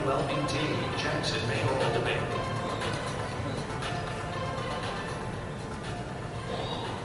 WLBT Jackson mayoral debate.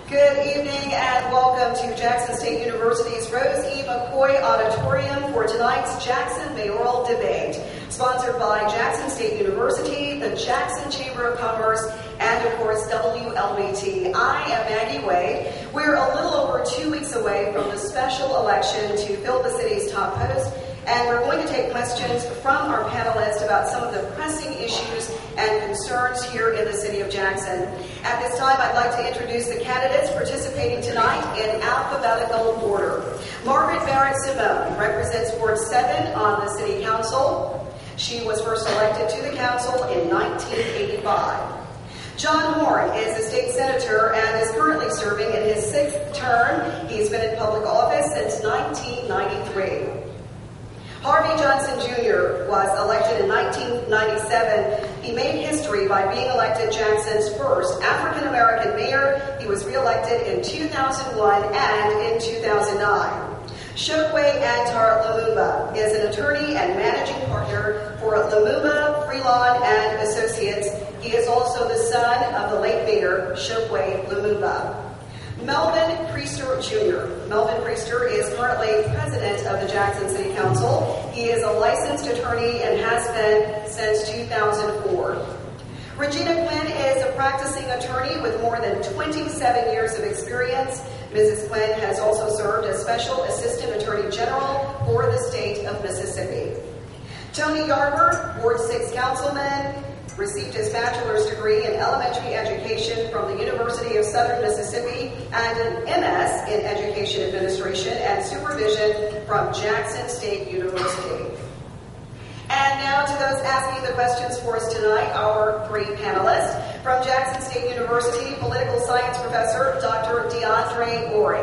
Good evening and welcome to Jackson State University's Rose E. McCoy Auditorium for tonight's Jackson mayoral debate. Sponsored by Jackson State University, the Jackson Chamber of Commerce, and of course WLBT. I am Maggie Wade. We're a little over 2 weeks away from the special election to fill the city's top post, and we're going to take questions from our panelists about some of the pressing issues and concerns here in the city of Jackson. At this time, I'd like to introduce the candidates participating tonight in alphabetical order. Margaret Barrett-Simone represents Ward 7 on the City Council. She was first elected to the council in 1985. John Horn is a state senator and is currently serving in his 6th term. He's been in public office since 1993. Harvey Johnson Jr. was elected in 1997. He made history by being elected Jackson's first African-American mayor. He was reelected in 2001 and in 2009. Chokwe Antar Lumumba is an attorney and managing partner for Lumumba, Freelon, and Associates. He is also the son of the late mayor, Chokwe Lumumba. Melvin Priester Jr. Melvin Priester is currently president of the Jackson City Council. He is a licensed attorney and has been since 2004. Regina Quinn is a practicing attorney with more than 27 years of experience. Mrs. Quinn has also served as Special Assistant Attorney General for the state of Mississippi. Tony Yarber, Ward 6 Councilman, received his bachelor's degree in elementary education from the University of Southern Mississippi and an MS in Education Administration and Supervision from Jackson State University. And now to those asking the questions for us tonight, our 3 panelists. From Jackson State University, Political Science Professor Dr. DeAndre Ori.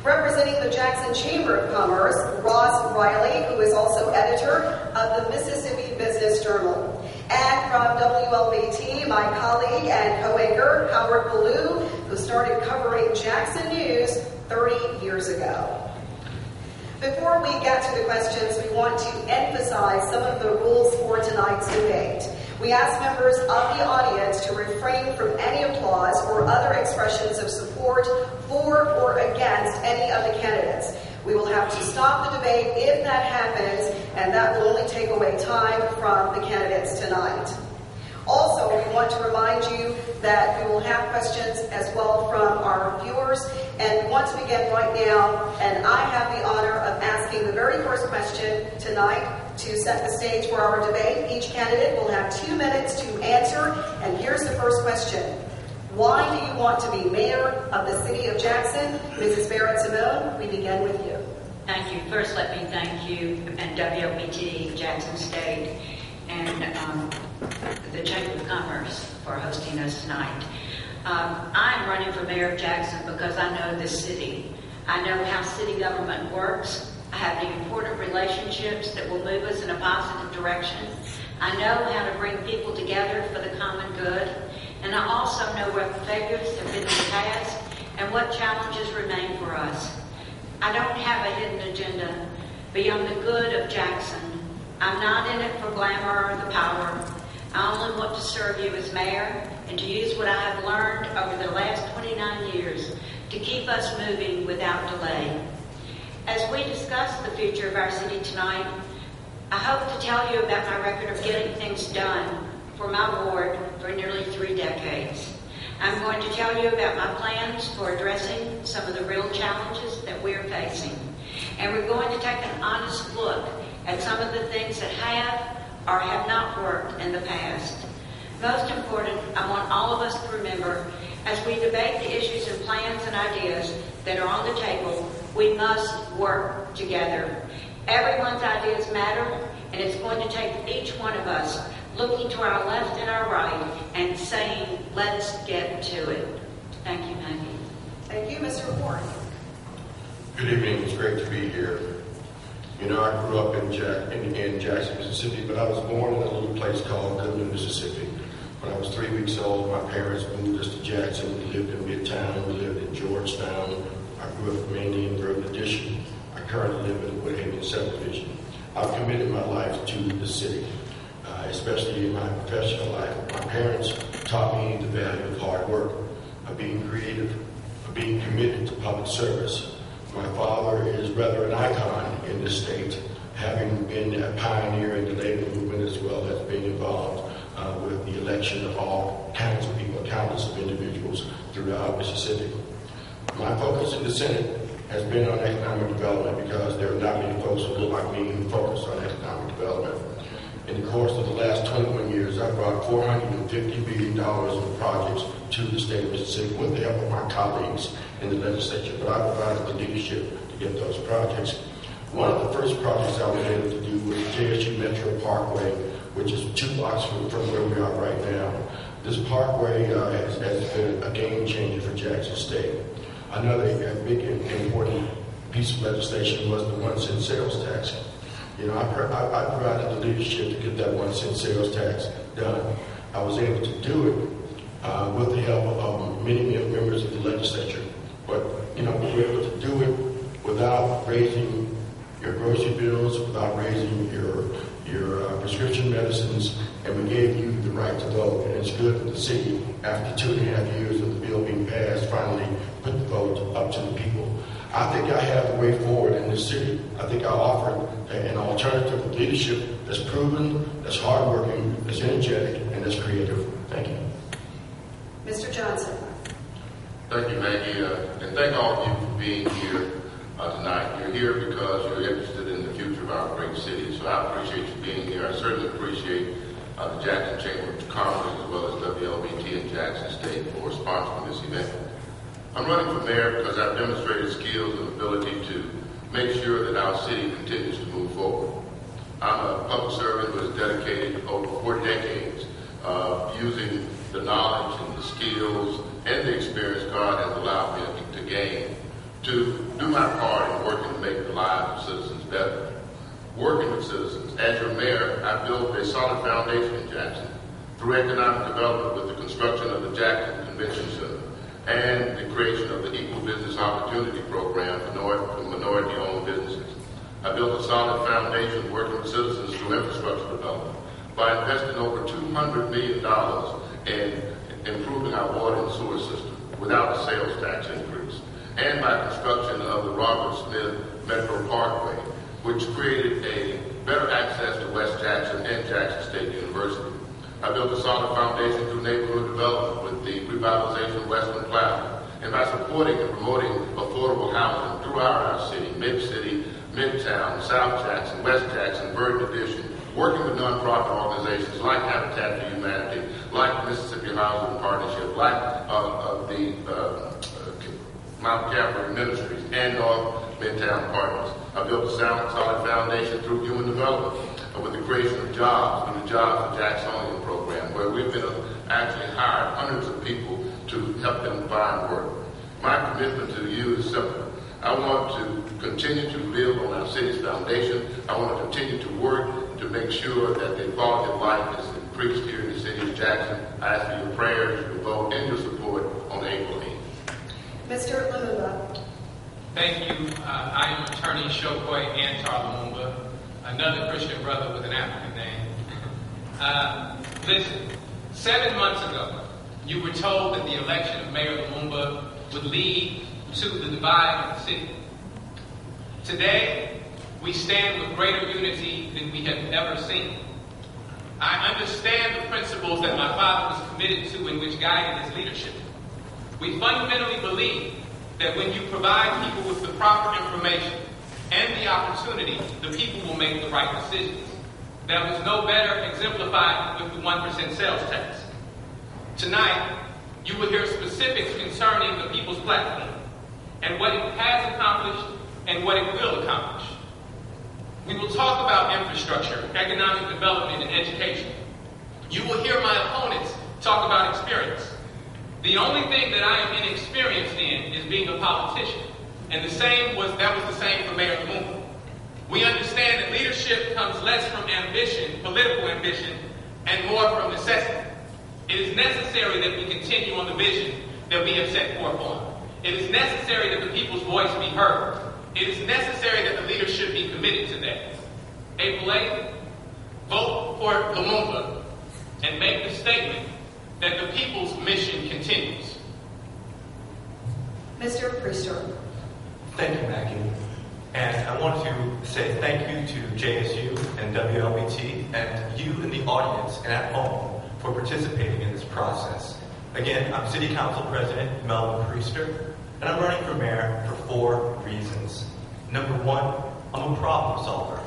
Representing the Jackson Chamber of Commerce, Ross Riley, who is also editor of the Mississippi Business Journal. And from WLBT, my colleague and co-anchor, Howard Ballou, who started covering Jackson News 30 years ago. Before we get to the questions, we want to emphasize some of the rules for tonight's debate. We ask members of the audience to refrain from any applause or other expressions of support for or against any of the candidates. We will have to stop the debate if that happens, and that will only take away time from the candidates tonight. Also, we want to remind you that we will have questions as well from our viewers, and we want to begin right now, and I have the honor of asking the very first question tonight to set the stage for our debate. Each candidate will have 2 minutes to answer, and here's the first question. Why do you want to be mayor of the city of Jackson? Mrs. Barrett-Simone, we begin with you. Thank you. First, let me thank you and WLBT, Jackson State, and the Chamber of Commerce for hosting us tonight. I'm running for mayor of Jackson because I know this city. I know how city government works. I have the important relationships that will move us in a positive direction. I know how to bring people together for the common good. And I also know what failures have been in the past and what challenges remain for us. I don't have a hidden agenda beyond the good of Jackson. I'm not in it for glamour or the power. I only want to serve you as mayor and to use what I have learned over the last 29 years to keep us moving without delay. As we discuss the future of our city tonight, I hope to tell you about my record of getting things done for my ward for nearly 3 decades. I'm going to tell you about my plans for addressing some of the real challenges that we're facing. And we're going to take an honest look at some of the things that have or have not worked in the past. Most important, I want all of us to remember, as we debate the issues and plans and ideas that are on the table, we must work together. Everyone's ideas matter, and it's going to take each one of us looking to our left and our right and saying, let's get to it. Thank you, Maggie. Thank you, Mr. Warren. Good evening. It's great to be here. You know, I grew up in Jackson, Mississippi, but I was born in a little place called Goodman, Mississippi. When I was 3 weeks old, my parents moved us to Jackson. We lived in Midtown. We lived in Georgetown. I grew up from Indian Grove Addition. I currently live in the Woodhaven subdivision. I've committed my life to the city, especially in my professional life. My parents taught me the value of hard work, of being creative, of being committed to public service. My father is rather an icon in this state, having been a pioneer in the labor movement as well as being involved with the election of all kinds of people, countless of individuals throughout Mississippi. My focus in the Senate has been on economic development because there are not many folks who look like me who focus on economic development. In the course of the last 21 years, I've brought $450 billion in projects to the state of Mississippi with the help of my colleagues in the legislature, but I provided the leadership to get those projects. One of the first projects I was able to do was JSU Metro Parkway, which is 2 blocks from where we are right now. This parkway has been a game changer for Jackson State. Another big and important piece of legislation was the 1 cent sales tax. You know, I provided the leadership to get that 1 cent sales tax done. I was able to do it with the help of many members of the legislature. But, you know, we were able to do it without raising your grocery bills, without raising your prescription medicines, and we gave you the right to vote. And it's good that the city, after 2.5 years of the bill being passed, finally put the vote up to the people. I think I have the way forward in this city. I think I offer an alternative leadership that's proven, that's hardworking, that's energetic, and that's creative. Thank you. Mr. Johnson. Thank you, Maggie, and thank all of you for being here tonight. You're here because you're interested in the future of our great city, so I appreciate you being here. I certainly appreciate the Jackson Chamber of Commerce as well as WLBT and Jackson State for sponsoring this event. I'm running for mayor because I've demonstrated skills and ability to make sure that our city continues to move forward. I'm a public servant who has dedicated over 4 decades using the knowledge and the skills and the experience God has allowed me to gain to do my part in working to make the lives of citizens better. Working with citizens, as your mayor, I built a solid foundation in Jackson through economic development with the construction of the Jackson Convention Center and the creation of the Equal Business Opportunity Program for minority-owned businesses. I built a solid foundation working with citizens through infrastructure development by investing over $200 million in improving our water and sewer system without a sales tax increase, and by construction of the Robert Smith Metro Parkway, which created a better access to West Jackson and Jackson State University. I built a solid foundation through neighborhood development with the revitalization of Western Plaza, and by supporting and promoting affordable housing throughout our city, Mid-City, Midtown, South Jackson, West Jackson, Verdant Addition, working with nonprofit organizations like Habitat for Humanity, like Mississippi Housing Partnership, like the Mount Calvary Ministries, and North Midtown Partners. I built a solid foundation through human development with the creation of jobs through the Jobs for Jacksonian program, where we've been actually hired hundreds of people to help them find work. My commitment to you is simple. I want to continue to build on our city's foundation. I want to continue to work to make sure that the quality of life is increased here in the city of Jackson. I ask for your prayers, your vote, and your support on April 8th. Mr. Lumumba. Thank you. I am attorney Shokwe Antar Lumumba, another Christian brother with an African name. Listen, 7 months ago, you were told that the election of Mayor Lumumba would lead to the divide of the city. Today, we stand with greater unity than we have ever seen. I understand the principles that my father was committed to and which guided his leadership. We fundamentally believe that when you provide people with the proper information and the opportunity, the people will make the right decisions. That was no better exemplified with the 1% sales tax. Tonight, you will hear specifics concerning the People's Platform and what it has accomplished and what it will accomplish. We will talk about infrastructure, economic development, and education. You will hear my opponents talk about experience. The only thing that I am inexperienced in is being a politician. And that was the same for Mayor Lumumba. We understand that leadership comes less from ambition, political ambition, and more from necessity. It is necessary that we continue on the vision that we have set forth on. It is necessary that the people's voice be heard. It is necessary that the leadership be committed to that. April 8th, vote for Lumumba and make the statement that the people's mission continues. Mr. Priester. Thank you, Maggie. And I want to say thank you to JSU and WLBT and you in the audience and at home for participating in this process. Again, I'm City Council President Melvin Priester, and I'm running for mayor for 4 reasons. Number 1, I'm a problem solver.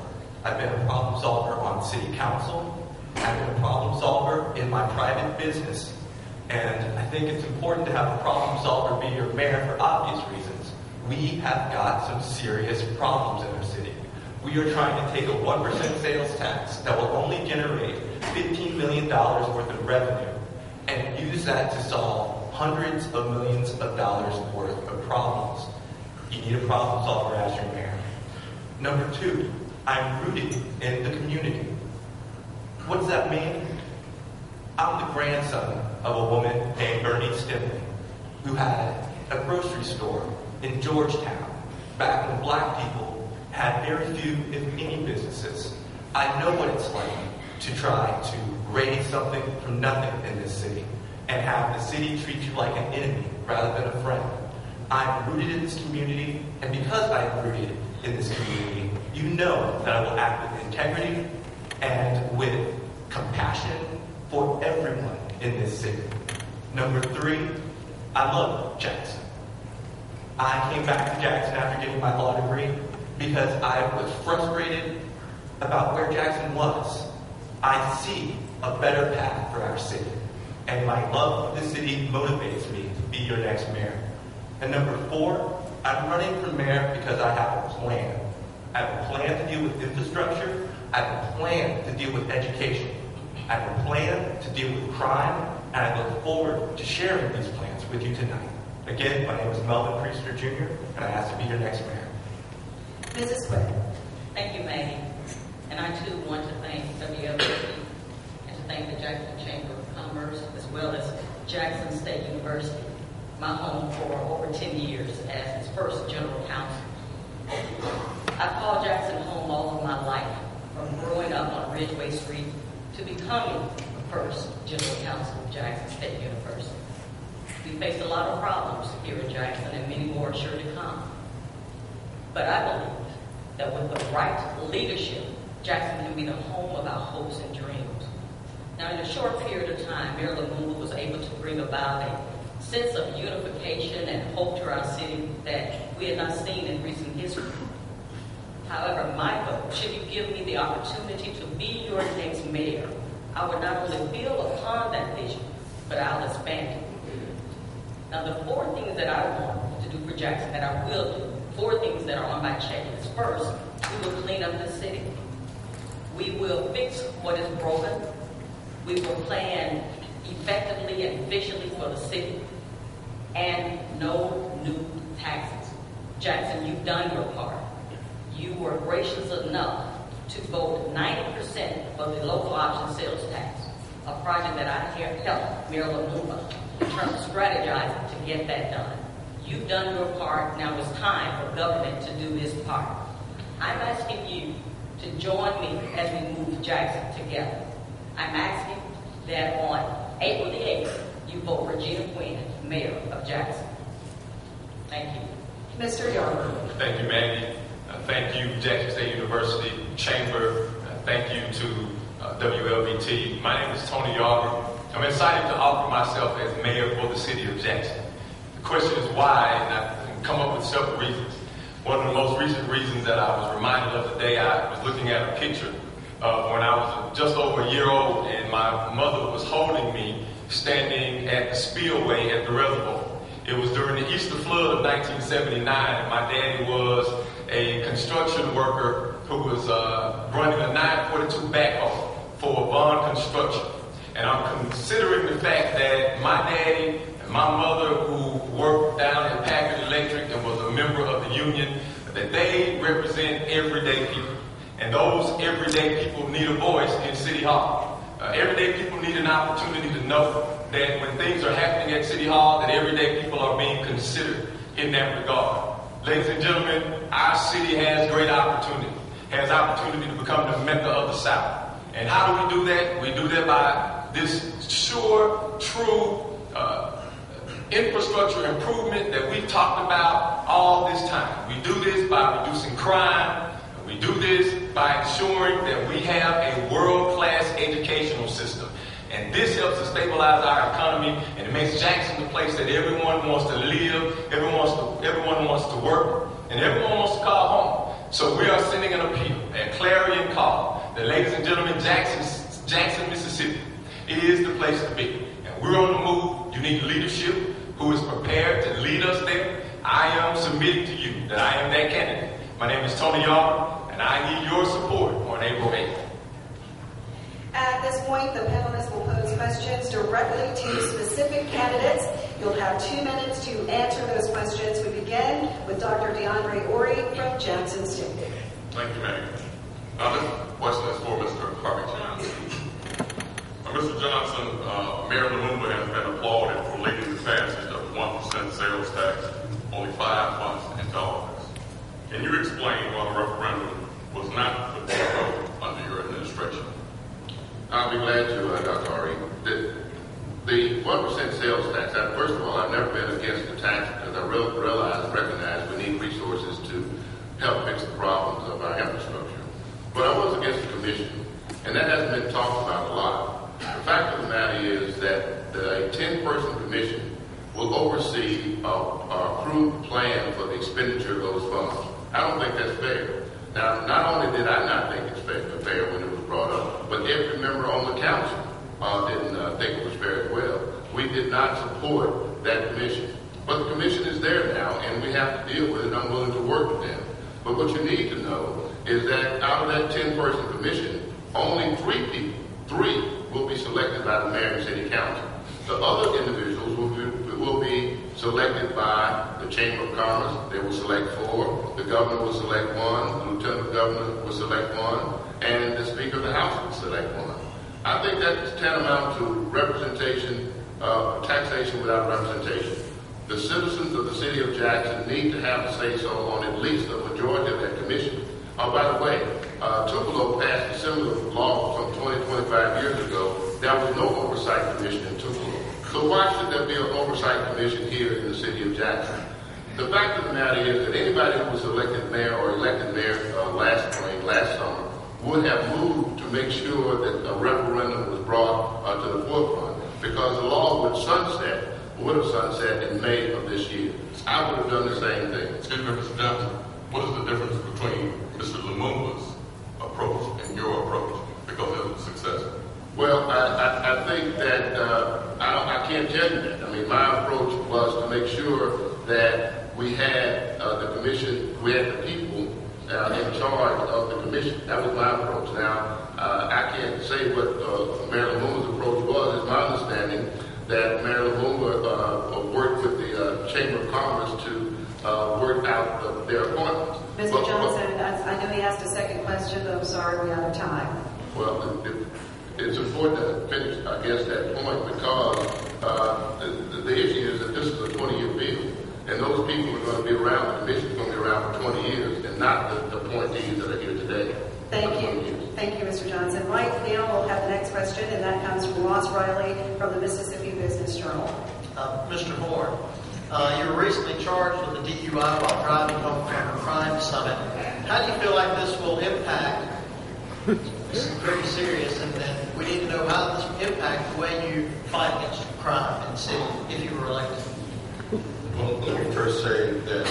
I've been a problem solver on City Council. I've been a problem solver in my private business. And I think it's important to have a problem solver be your mayor for obvious reasons. We have got some serious problems in our city. We are trying to take a 1% sales tax that will only generate $15 million worth of revenue and use that to solve hundreds of millions of dollars worth of problems. You need a problem solver as your mayor. Number 2, I'm rooted in the community. What does that mean? I'm the grandson of a woman named Bernie Stimley, who had a grocery store in Georgetown, back when black people had very few, if any, businesses. I know what it's like to try to raise something from nothing in this city and have the city treat you like an enemy rather than a friend. I'm rooted in this community, and because I'm rooted in this community, you know that I will act with integrity and with compassion for everyone in this city. Number 3, I love Jackson. I came back to Jackson after getting my law degree because I was frustrated about where Jackson was. I see a better path for our city, and my love of the city motivates me to be your next mayor. And number 4, I'm running for mayor because I have a plan. I have a plan to deal with infrastructure. I have a plan to deal with education. I have a plan to deal with crime, and I look forward to sharing these plans with you tonight. Again, my name is Melvin Priester Jr., and I ask to be your next mayor. Mrs. Quinn. Thank you, Maggie. And I too want to thank WLBT and to thank the Jackson Chamber of Commerce as well as Jackson State University, my home for over 10 years as its first general counsel. I've called Jackson home all of my life, from growing up on Ridgeway Street to becoming the first general counsel of Jackson State University. We face a lot of problems here in Jackson, and many more are sure to come. But I believe that with the right leadership, Jackson can be the home of our hopes and dreams. Now, in a short period of time, Mayor Lumumba was able to bring about a sense of unification and hope to our city that we had not seen in recent history. However, my vote, should you give me the opportunity to be your next mayor, I would not only build upon that vision, but I'll expand it. Now, the 4 things that I want to do for Jackson, that I will do, 4 things that are on my checklist. First, we will clean up the city. We will fix what is broken. We will plan effectively and efficiently for the city. And no new taxes. Jackson, you've done your part. You were gracious enough to vote 90% for the local option sales tax, a project that I helped Mayor Lumumba in terms of strategizing to get that done. You've done your part. Now it's time for government to do its part. I'm asking you to join me as we move Jackson together. I'm asking that on April the 8th, you vote Regina Quinn, Mayor of Jackson. Thank you. Mr. Yarber. Thank you, Maggie. Thank you, Jackson State University Chamber. Thank you to WLBT. My name is Tony Yarber. I'm excited to offer myself as mayor for the city of Jackson. The question is why, and I've come up with several reasons. One of the most recent reasons that I was reminded of today, I was looking at a picture of when I was just over a year old, and my mother was holding me standing at the spillway at the reservoir. It was during the Easter flood of 1979, and my daddy was a construction worker who was running a 942 backhoe for Bond Construction. And I'm considering the fact that my daddy and my mother, who worked down at Packard Electric and was a member of the union, that they represent everyday people. And those everyday people need a voice in City Hall. Everyday people need an opportunity to know that when things are happening at City Hall, that everyday people are being considered in that regard. Ladies and gentlemen, our city has great opportunity. has opportunity to become the Mecca of the South. And how do we do that? We do that by this sure, true infrastructure improvement that we've talked about all this time. We do this by reducing crime. We do this by ensuring that we have a world-class educational system. And this helps to stabilize our economy, and it makes Jackson the place that everyone wants to live, everyone wants to work, and everyone wants to call home. So we are sending an appeal, a clarion call, that ladies and gentlemen, Jackson, Mississippi is the place to be. And we're on the move. You need leadership who is prepared to lead us there. I am submitting to you that I am that candidate. My name is Tony Yarber, and I need your support on April 8th. At this point, the panelists will pose questions directly to specific candidates. You'll have 2 minutes to answer those questions. We begin with Dr. DeAndre Ori from Jackson State. Thank you, Maggie. This question is for Mr. Harvey Johnson. Mr. Johnson, Mayor Lumumba has been applauded for leading the passage of the 1% sales tax only 5 months into office. Can you explain why the referendum was not put to vote under your administration? I'll be glad to, Dr. Ari. The 1% sales tax, first of all, I've never been against the tax because I recognize we need resources to help fix the problems of our infrastructure. But I was against the commission, and that hasn't been talked about a lot. The fact of the matter is that a 10-person commission will oversee a approved plan for the expenditure of those funds. I don't think that's fair. Now, not only did I not think it's fair when it was brought up, but every member on the council didn't think it was fair as well. We did not support that commission. But the commission is there now, and we have to deal with it. I'm willing to work with them. But what you need to know is that out of that 10-person commission, only 3 will be selected by the mayor and city council. The other individuals will be selected by the Chamber of Commerce. They will select 4. The governor will select 1. The lieutenant governor will select 1. And the Speaker of the House will select 1. I think that's tantamount to representation, taxation without representation. The citizens of the city of Jackson need to have a say-so on at least a majority of that commission. By the way, Tupelo passed a similar law some 25 years ago. There was no oversight commission in Tupelo. So why should there be an oversight commission here in the city of Jackson? The fact of the matter is that anybody who was elected mayor or elected mayor last summer, would have moved to make sure that a referendum was brought to the forefront, because the law would have sunset in May of this year. I would have done the same thing. Excuse me, Mr. Johnson, what is the difference between Mr. Lumumba's approach and your approach, because it was successful? Well, I think that I can't tell you that. I mean, my approach was to make sure that we had the commission, we had the people in charge of the commission. That was my approach. Now, I can't say what Mayor Lumumba's approach was. It's my understanding that Mayor Lumumba worked with the Chamber of Commerce to work out their appointments. Mr. Johnson, I know he asked a second question, but I'm sorry we're out of time. Well, it's important to finish, I guess, that point, because the issue is that this is a 20-year bill, and those people are going to be around, the commission is going to be around for 20 years, and not the appointees that are here today. Thank you. Thank you, Mr. Johnson. Right now, we'll have the next question, and that comes from Ross Riley from the Mississippi Business Journal. Mr. Moore, you were recently charged with a DUI while driving home from a crime summit. How do you feel like this will impact? This is very serious, and we need to know how this will impact the way you fight against crime in the city if you were elected. Well, let me first say that,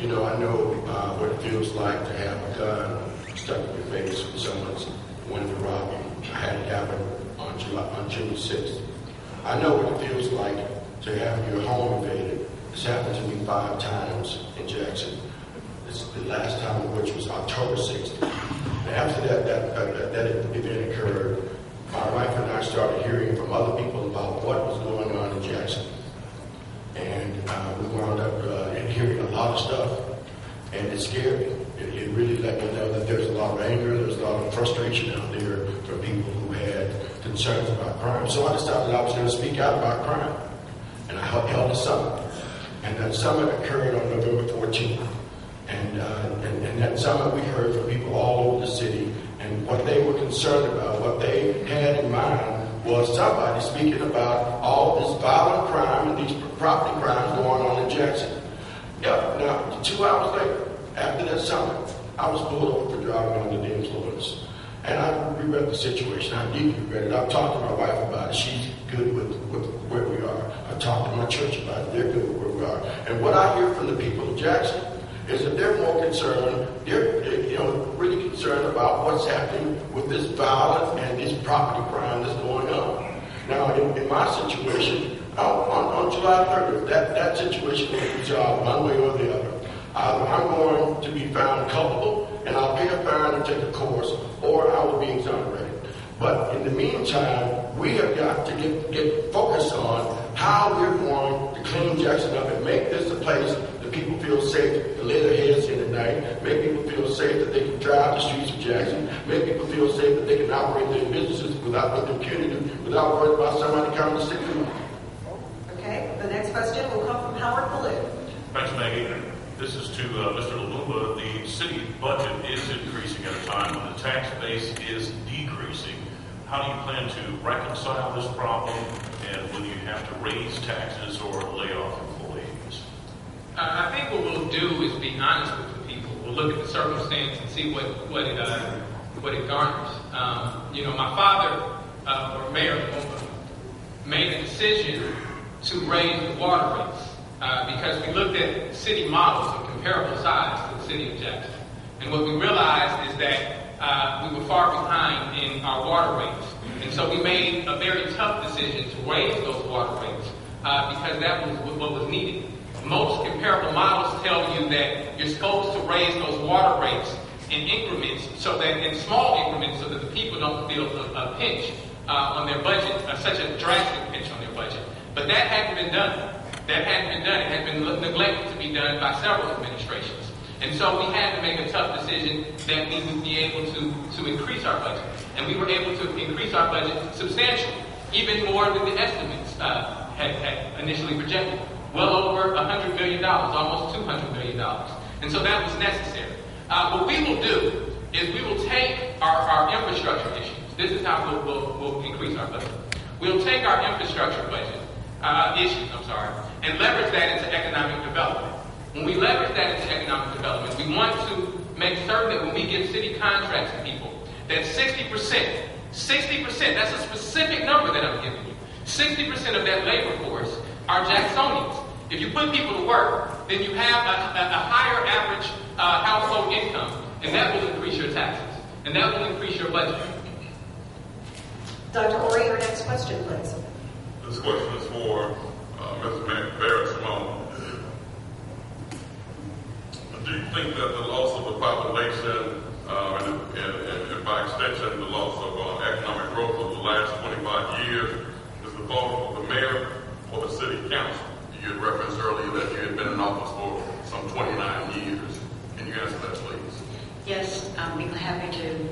I know what it feels like to have a gun stuck in your face when someone's wanting to rob you. I had it happen on June 6th. I know what it feels like to have your home invaded. This happened to me 5 times in Jackson. The last time of which was October 6th. And after that event occurred, my wife and I started hearing from other people about what was going on in Jackson. And we wound up hearing a lot of stuff, and it scared me. It really let me know that there's a lot of anger, there's a lot of frustration out there from people who had concerns about crime. So I decided I was going to speak out about crime. And I held a summit. And that summit occurred on November 14th. And that summit we heard from people all over the city, and what they were concerned about, what they had in mind was somebody speaking about all this violent crime and these property crimes going on in Jackson. Yeah, now 2 hours later, after that summit, I was pulled over for driving under the influence. And I regret the situation. I deeply regret it. I've talked to my wife about it. She's good with where we are. I've talked to my church about it. They're good with where we are. And what I hear from the people of Jackson is that they're more concerned, they're really concerned about what's happening with this violence and this property crime that's going on. Now, in my situation, on July 30th, that situation will be resolved one way or the other. Either I'm going to be found culpable and I'll pay a fine and take a course, or I will be exonerated. But in the meantime, we have got to get focused on how we're going to clean Jackson up and make this a place that people feel safe to lay their heads in at night, make people feel safe that they can drive the streets of Jackson, make people feel safe that they can operate their businesses with impunity, without worrying about somebody coming to stick them. Okay, the next question will come from Howard Ballou. Thanks, Maggie. This is to Mr. Lumumba. The city budget is increasing at a time when the tax base is decreasing. How do you plan to reconcile this problem, and will you have to raise taxes or lay off employees? I think what we'll do is be honest with the people. We'll look at the circumstance and see what it garners. My father, or Mayor Lumumba, made a decision to raise the water rates. Because we looked at city models of comparable size to the city of Jackson. And what we realized is that we were far behind in our water rates. And so we made a very tough decision to raise those water rates because that was what was needed. Most comparable models tell you that you're supposed to raise those water rates in increments, so that in small increments, so that the people don't feel a pinch on their budget, such a drastic pinch on their budget. But that hadn't been done. That hadn't been done. It had been neglected to be done by several administrations. And so we had to make a tough decision that we would be able to increase our budget. And we were able to increase our budget substantially, even more than the estimates had initially projected. Well over $100 million, almost $200 million. And so that was necessary. What we will do is we will take our infrastructure issues. This is how we'll increase our budget. We'll take our infrastructure budget issues, and leverage that into economic development. When we leverage that into economic development, we want to make certain that when we give city contracts to people, that 60%, that's a specific number that I'm giving you, 60% of that labor force are Jacksonians. If you put people to work, then you have a higher average household income, and that will increase your taxes, and that will increase your budget. Dr. Ori, your next question, please. This question is for Mr. Barrett-Simone. Do you think that the loss of the population and by extension the loss of economic growth over the last 25 years is the fault of the mayor or the city council? You had referenced earlier that you had been in office for some 29 years. Can you answer that, please? Yes, I'll be happy to.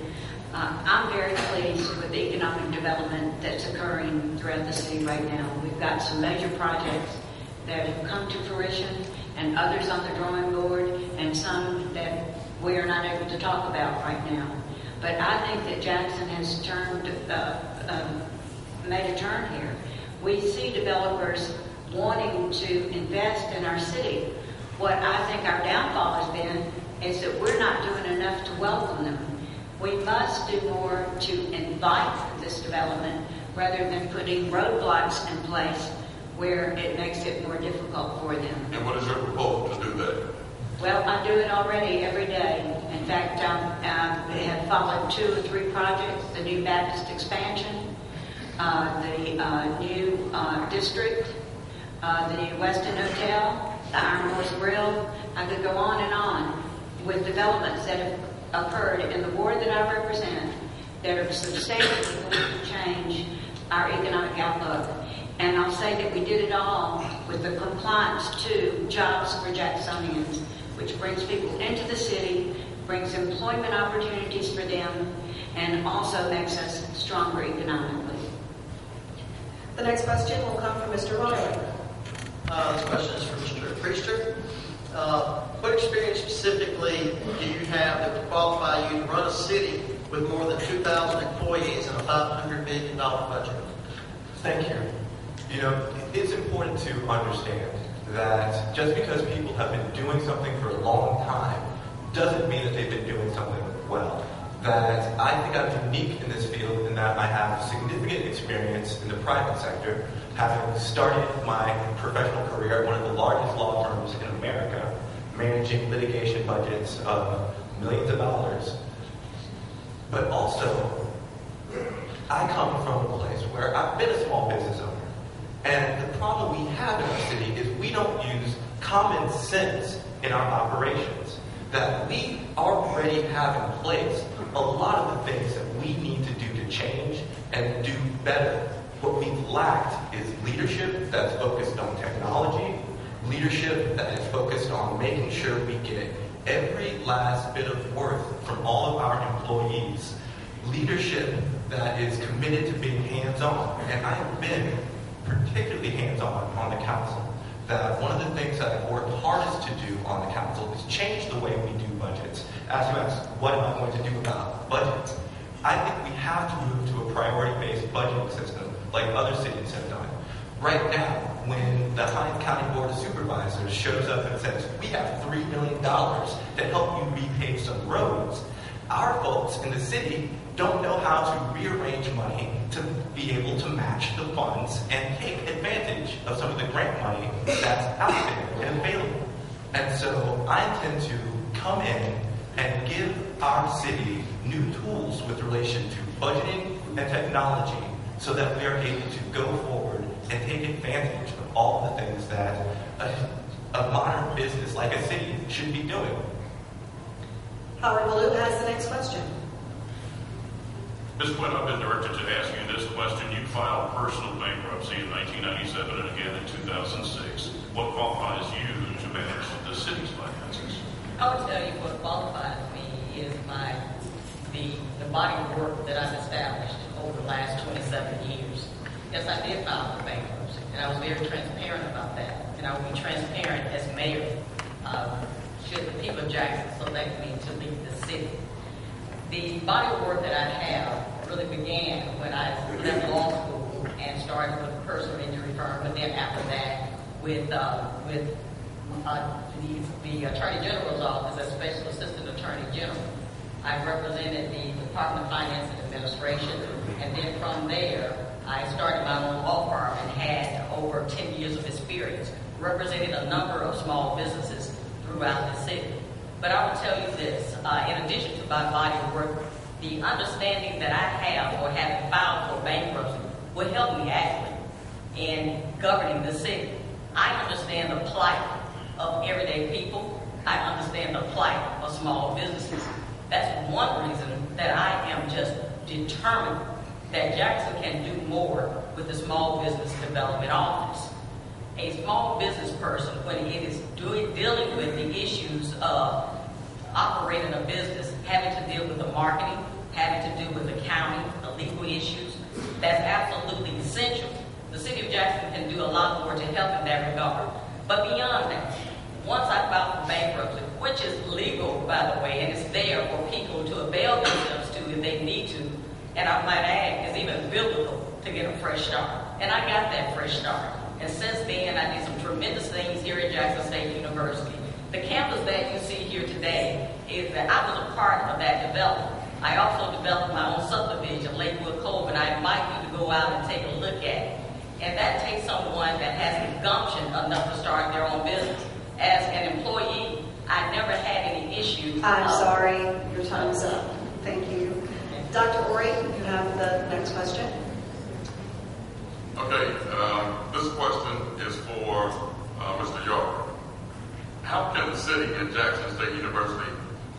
I'm very pleased with the economic development that's occurring throughout the city right now. We've got some major projects that have come to fruition, and others on the drawing board, and some that we are not able to talk about right now. But I think that Jackson has made a turn here. We see developers wanting to invest in our city. What I think our downfall has been is that we're not doing enough to welcome them. We must do more to invite this development rather than putting roadblocks in place where it makes it more difficult for them. And what is your proposal to do that? Well, I do it already every day. In fact, I have followed 2 or 3 projects: the new Baptist expansion, the new district, the new Westin Hotel, the Iron Horse Grill. I could go on with developments that have occurred in the ward that I represent that are substantially going to change our economic outlook. And I'll say that we did it all with the compliance to Jobs for Jacksonians, which brings people into the city, brings employment opportunities for them, and also makes us stronger economically. The next question will come from Mr. Riley. This question is for Mr. Priester. What experience specifically do you have that would qualify you to run a city with more than 2,000 employees and a $500 million budget? Thank you. You know, it's important to understand that just because people have been doing something for a long time doesn't mean that they've been doing something well. That I think I'm unique in this field in that I have significant experience in the private sector, having started my professional career at one of the largest law firms in America, managing litigation budgets of millions of dollars. But also, I come from a place where I've been a small business owner. And the problem we have in our city is we don't use common sense in our operations. That we already have in place a lot of the things that we need to do to change and do better. What we've lacked is leadership that's focused on technology, leadership that is focused on making sure we get every last bit of worth from all of our employees, leadership that is committed to being hands-on. And I have been particularly hands-on on the council. That one of the things that I've worked hardest to do on the council is change the way we do budgets. As you asked, what am I going to do about budgets? I think we have to move to a priority-based budgeting system like other cities have done. Right now, when the Hinds County Board of Supervisors shows up and says, we have $3 million to help you repave some roads, our folks in the city don't know how to rearrange money to be able to match the funds and take advantage of some of the grant money that's out there and available. And so I intend to come in and give our city new tools with relation to budgeting and technology so that we are able to go forward and take advantage of all the things that a modern business like a city should be doing. Howard Ballou has the next question. Ms. Quinn, I've been directed to ask you this question. You filed personal bankruptcy in 1997 and again in 2006. What qualifies you to manage the city's finances? I would tell you what qualifies me is the body of work that I've established over the last 27 years. Yes, I did file for bankruptcy, and I was very transparent about that. And I will be transparent as mayor should the people of Jackson select me to lead the city. The body of work that I have really began when I left law school and started with a personal injury firm, but then after that with the Attorney General's office as Special Assistant Attorney General. I represented the Department of Finance and Administration, and then from there, I started my own law firm and had over 10 years of experience representing a number of small businesses throughout the city. But I will tell you this, in addition to my body of work, the understanding that I have or having filed for bankruptcy will help me actually in governing the city. I understand the plight of everyday people. I understand the plight of small businesses. That's one reason that I am just determined that Jackson can do more with the Small Business Development Office. A small business person, when it is dealing with the issues of operating a business, having to deal with the marketing, having to do with accounting, the legal issues, that's absolutely essential. The city of Jackson can do a lot more to help in that regard. But beyond that, once I file for bankruptcy, which is legal, by the way, and it's there for people to avail themselves to if they need to, and I might add, it's even biblical to get a fresh start. And I got that fresh start. And since then, I did some tremendous things here at Jackson State University. The campus that you see here today is that I was a part of that development. I also developed my own subdivision, Lakewood Cove, and I invite you to go out and take a look at it. And that takes someone that has the gumption enough to start their own business. As an employee, I never had any issue. I'm sorry, your time's up. Thank you. Dr. Ori, you have the next question. Okay, this question is for Mr. York. How can the city and Jackson State University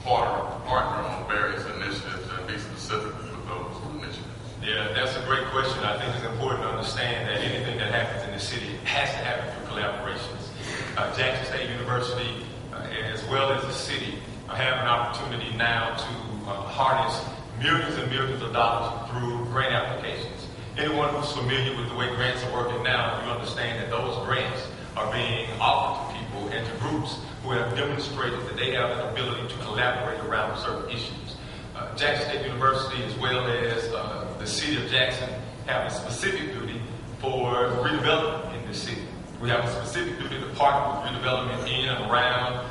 partner on various initiatives and be specific with those initiatives? Yeah, that's a great question. I think it's important to understand that anything that happens in the city has to happen through collaborations. Jackson State University, as well as the city, have an opportunity now to harness millions and millions of dollars through grant applications. Anyone who's familiar with the way grants are working now, you understand that those grants are being offered to people people and to groups who have demonstrated that they have an ability to collaborate around certain issues. Jackson State University, as well as the city of Jackson, have a specific duty for redevelopment in this city. We have a specific duty to partner with redevelopment in and around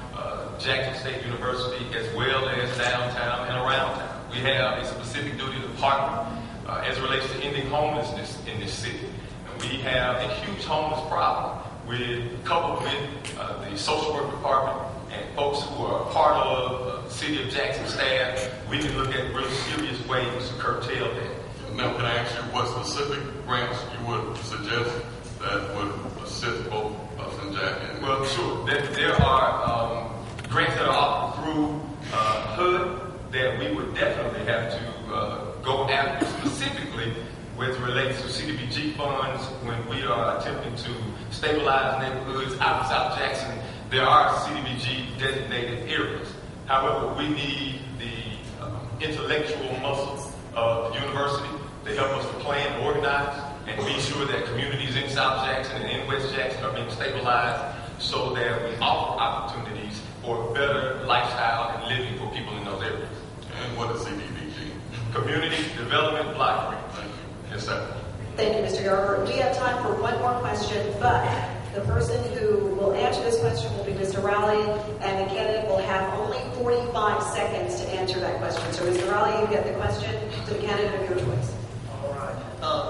Jackson State University, as well as downtown and around town. We have a specific duty to partner as it relates to ending homelessness in this city. And we have a huge homeless problem coupled with the social work department and folks who are part of the city of Jackson staff. We can look at really serious ways to curtail that. Now, can I ask you what specific grants you would suggest that would assist both us and Jack? Well, sure. There are grants that are offered through HUD that we would definitely have to go after specifically with relates to CDBG funds when we are attempting to stabilize neighborhoods out of South Jackson. There are CDBG designated areas. However, we need the intellectual muscle of the university to help us to plan and organize and be sure that communities in South Jackson and in West Jackson are being stabilized so that we offer opportunities for better lifestyle and living for people in those areas. And what is CDBG? Community Development Block Grant. Thank you. Yes, sir. Thank you, Mr. Yarber. We have time for one more question, but the person who will answer this question will be Mr. Rowley, and the candidate will have only 45 seconds to answer that question. So, Mr. Rowley, you get the question to the candidate of your choice. All right.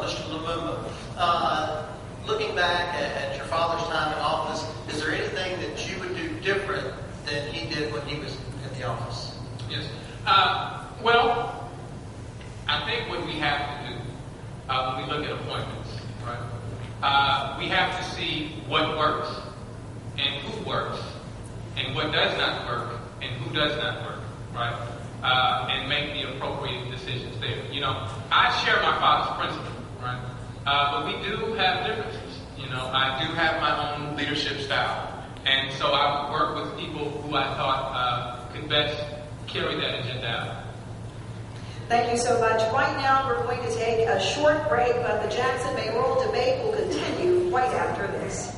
Mr. Lumumba, looking back at your father's time in office, is there anything that you would do different than he did when he was in the office? Yes. Well, I think what we have to do when we look at appointments, right? We have to see what works and who works and what does not work and who does not work, right? And make the appropriate decisions there. You know, I share my father's principle, right? But we do have differences. You know, I do have my own leadership style. And so I would work with people who I thought could best carry that agenda out. Thank you so much. Right now, we're going to take a short break, but the Jackson mayoral debate will continue right after this.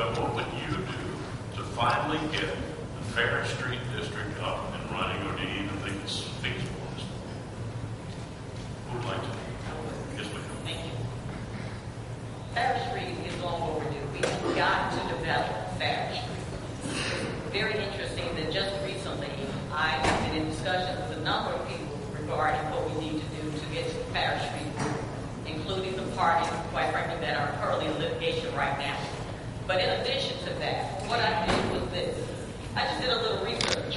what would you do to finally get the Fair Street District up and running, or do you even think it's feasible? Who would like to? Yes, ma'am. Thank you. Fair Street is long overdue. We've got to develop Fair Street. It's very interesting that just recently I have been in discussions with a number of people regarding what we need to do to get to Fair Street, including the parties, quite frankly, that are currently in litigation right now. But in addition to that, what I did was this. I just did a little research,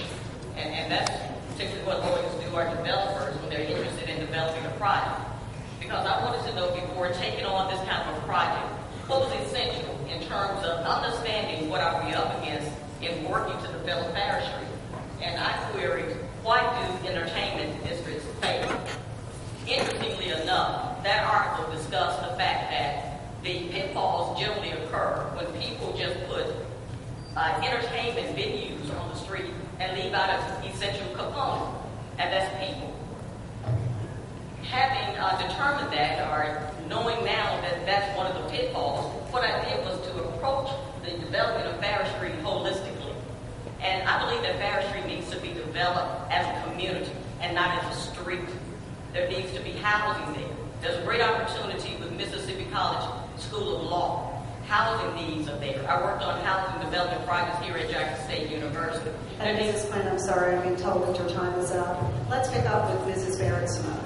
and that's particularly what lawyers do, our developers, when they're interested in developing a project. Because I wanted to know before taking on this kind of a project, what was essential in terms of understanding what are we up against in working to develop Fair Street. And I queried, why do entertainment districts fail? Interestingly enough, that article discussed the fact that the pitfalls generally occur when people just put entertainment venues on the street and leave out an essential component, and that's people. Having determined that, or knowing now that that's one of the pitfalls, what I did was to approach the development of Fair Street holistically. And I believe that Fair Street needs to be developed as a community and not as a street. There needs to be housing there. There's a great opportunity with Mississippi College School of Law. Housing needs are there. I worked on housing development projects here at Jackson State University. And Mrs. Quinn, I'm sorry, I'm being told that your time is up. Let's pick up with Mrs. Barrett-Simone.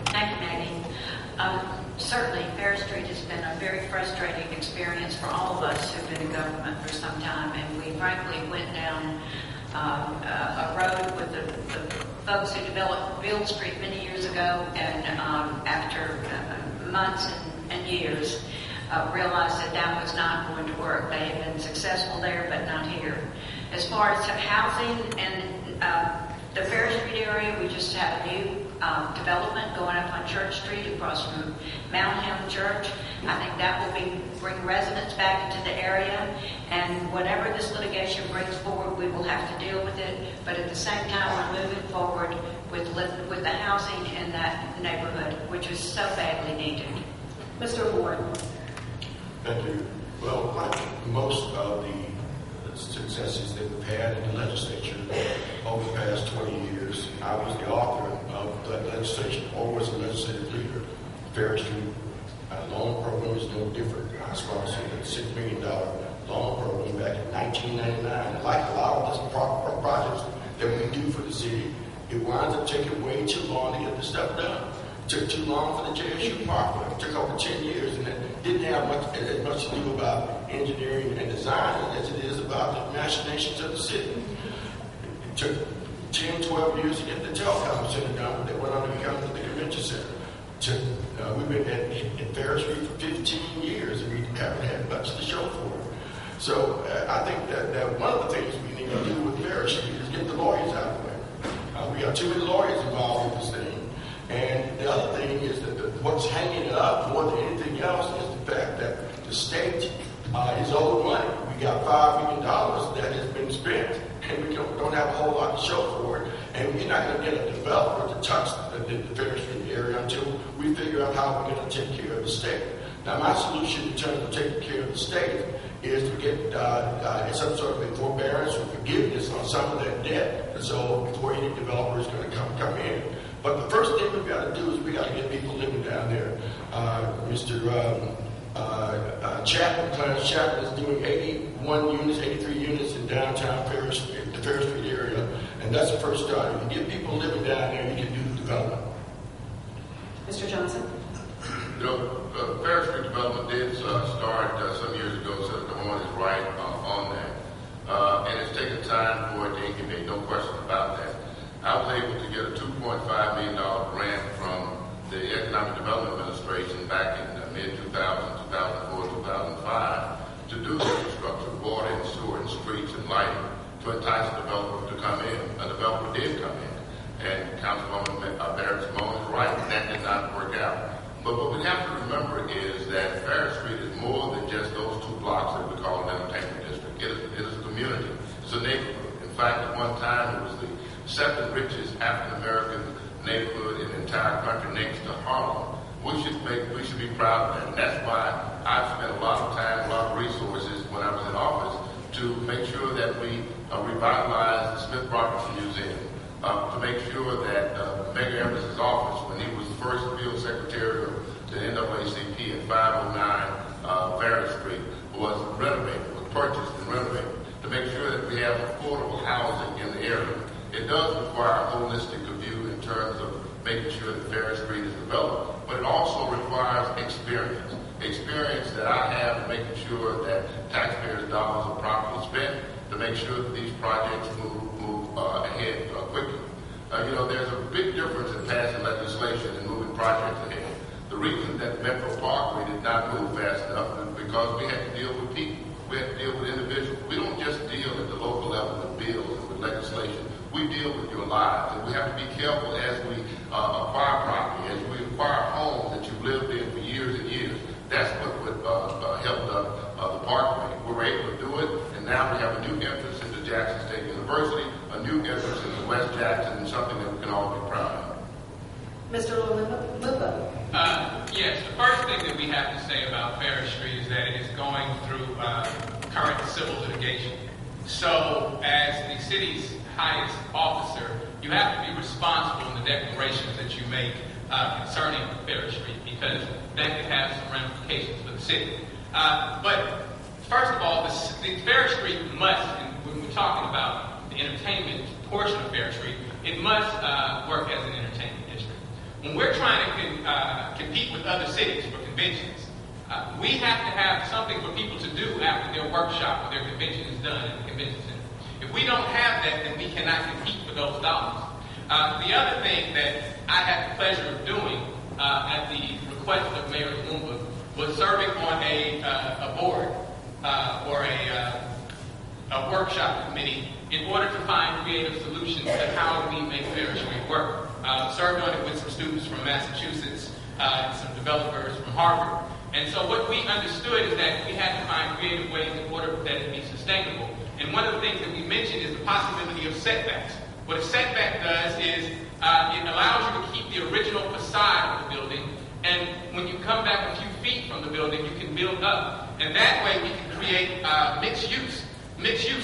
Thank you, Maggie. Certainly, Fair Street has been a very frustrating experience for all of us who've been in government for some time, and we frankly went down a road with the folks who developed Beale Street many years ago, and after months and years, realized that that was not going to work. They had been successful there, but not here. As far as housing and the Fair Street area, we just have a new development going up on Church Street across from Mount Him Church. I think that will bring residents back into the area, and whatever this litigation brings forward, we will have to deal with it. But at the same time, we're moving forward with the housing in that neighborhood, which is so badly needed. Mr. Ward. Thank you. Well, like most of the successes that we've had in the legislature over the past 20 years, I was the author of that legislation, or was a legislative leader. Fair Street loan program is no different. I sponsored a $6 million loan program back in 1999. And like a lot of the projects that we do for the city, it winds up taking way too long to get this stuff done. It took too long for the JSU Parkway. It took over 10 years, and it didn't have as much to do about engineering and design as it is about the machinations of the city. It took 10, 12 years to get the telecom center done, but they went on to become the convention center. We've been at Fair Street for 15 years, and we haven't had much to show for it. So I think that one of the things we need to do with Fair Street is get the lawyers out of the way. We got too many lawyers involved in this thing. And the other thing is that what's hanging it up more than anything else is the fact that the state is owed money. We got $5 million that has been spent, and we don't have a whole lot to show for it. And we're not going to get a developer to touch the Fair Street area until we figure out how we're going to take care of the state. Now, my solution in terms of taking care of the state is to get some sort of a forbearance or forgiveness on some of that debt, so before any developer is going to come in. But the first thing we've got to do is we got to get people living down there. Mr. Chapman, Clarence Chapman, is doing 83 units in downtown the Fair Street area, and that's the first start. If you get people living down there, you can do the development. Mr. Johnson. You know, Fair Street development did start some years ago. Senator Horn is right on that, and it's taken time for it to incubate. No question about that. I was able to get a $2.5 million grant from the Economic Development Administration back in mid-2000, 2004, 2005 to do the infrastructure, water and sewer and streets and lighting to entice a developer to come in. A developer did come in, and Councilwoman Barrett-Simone is right, that did not work out. But what we have to remember is that Fair Street is more than just those two blocks that we call an entertainment district. It is a community. It's a neighborhood. In fact, at one time, it was the second richest African-American neighborhood in the entire country next to Harlem. We should be proud of that. And that's why I've spent a lot of time, a lot of resources when I was to make sure that we revitalize the Smith Robertson Museum, to make sure that Mayor Evans' office, when he was the first field secretary of the NAACP at 509 Ferry Street, was renovated, was purchased and renovated, to make sure that we have affordable housing in the area. It does require a holistic view in terms of making sure that Ferry Street is developed, but it also requires experience. Experience that I have in making sure that taxpayers' dollars are properly spent, to make sure that these projects move ahead quickly. There's a big difference in passing legislation and moving projects ahead. The reason that Metro Parkway did not move fast enough is because we had to deal with people. We had to deal with individuals. We don't just deal at the local level with bills and with legislation. We deal with your lives, and we have to be careful as we acquire property, as we acquire homes that you've lived in for years and years. That's what helped the Parkway. We were able to do it, and now we have a new entrance into Jackson State University, a new entrance into West Jackson, and something that we can all be proud of. Mr. Lumumba. Yes, the first thing that we have to say about Ferry Street is that it is going through current civil litigation. So, as the city's highest officer, you have to be responsible in the declarations that you make concerning Ferry Street, because that could have some ramifications for the city. But first of all, the Ferry Street must, and when we're talking about the entertainment portion of Ferry Street, it must work as an entertainment district. When we're trying to compete with other cities for conventions, we have to have something for people to do after their workshop or their convention is done at the convention center. If we don't have that, then we cannot compete for those dollars. The other thing that I had the pleasure of doing at the request of Mayor Lumumba was serving on a board or a workshop committee in order to find creative solutions to how we make Ferry Street work. Served on it with some students from Massachusetts and some developers from Harvard. And so what we understood is that we had to find creative ways in order that it be sustainable. And one of the things that we mentioned is the possibility of setbacks. What a setback does is it allows you to keep the original facade of the building, and when you come back a few feet from the building, you can build up. And that way we can create mixed use,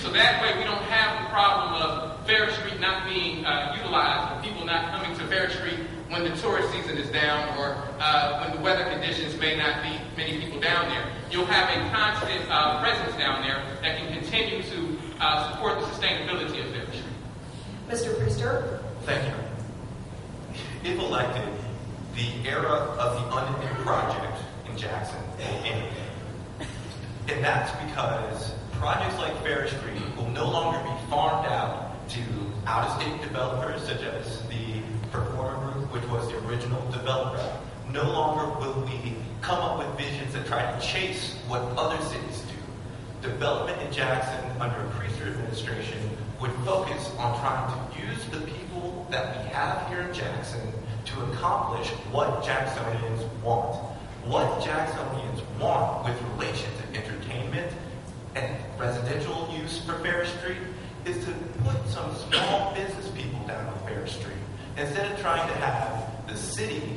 so that way we don't have the problem of Ferry Street not being utilized, or people not coming to Ferry Street when the tourist season is down, or when the weather conditions may not be many people down there. You'll have a constant presence down there that can continue to support the sustainability of Ferry Street. Mr. Brewster. Thank you. If elected, the era of the unending project in Jackson will end. And that's because projects like Ferry Street will no longer be farmed out to out-of-state developers such as the Performer Group, which was the original developer. No longer will we come up with visions that try to chase what other cities do. Development in Jackson under a Priester administration would focus on trying to use the people that we have here in Jackson to accomplish what Jacksonians want. What Jacksonians want with relation to entertainment and residential use for Ferry Street is to put some small business people down on Ferry Street. Instead of trying to have the city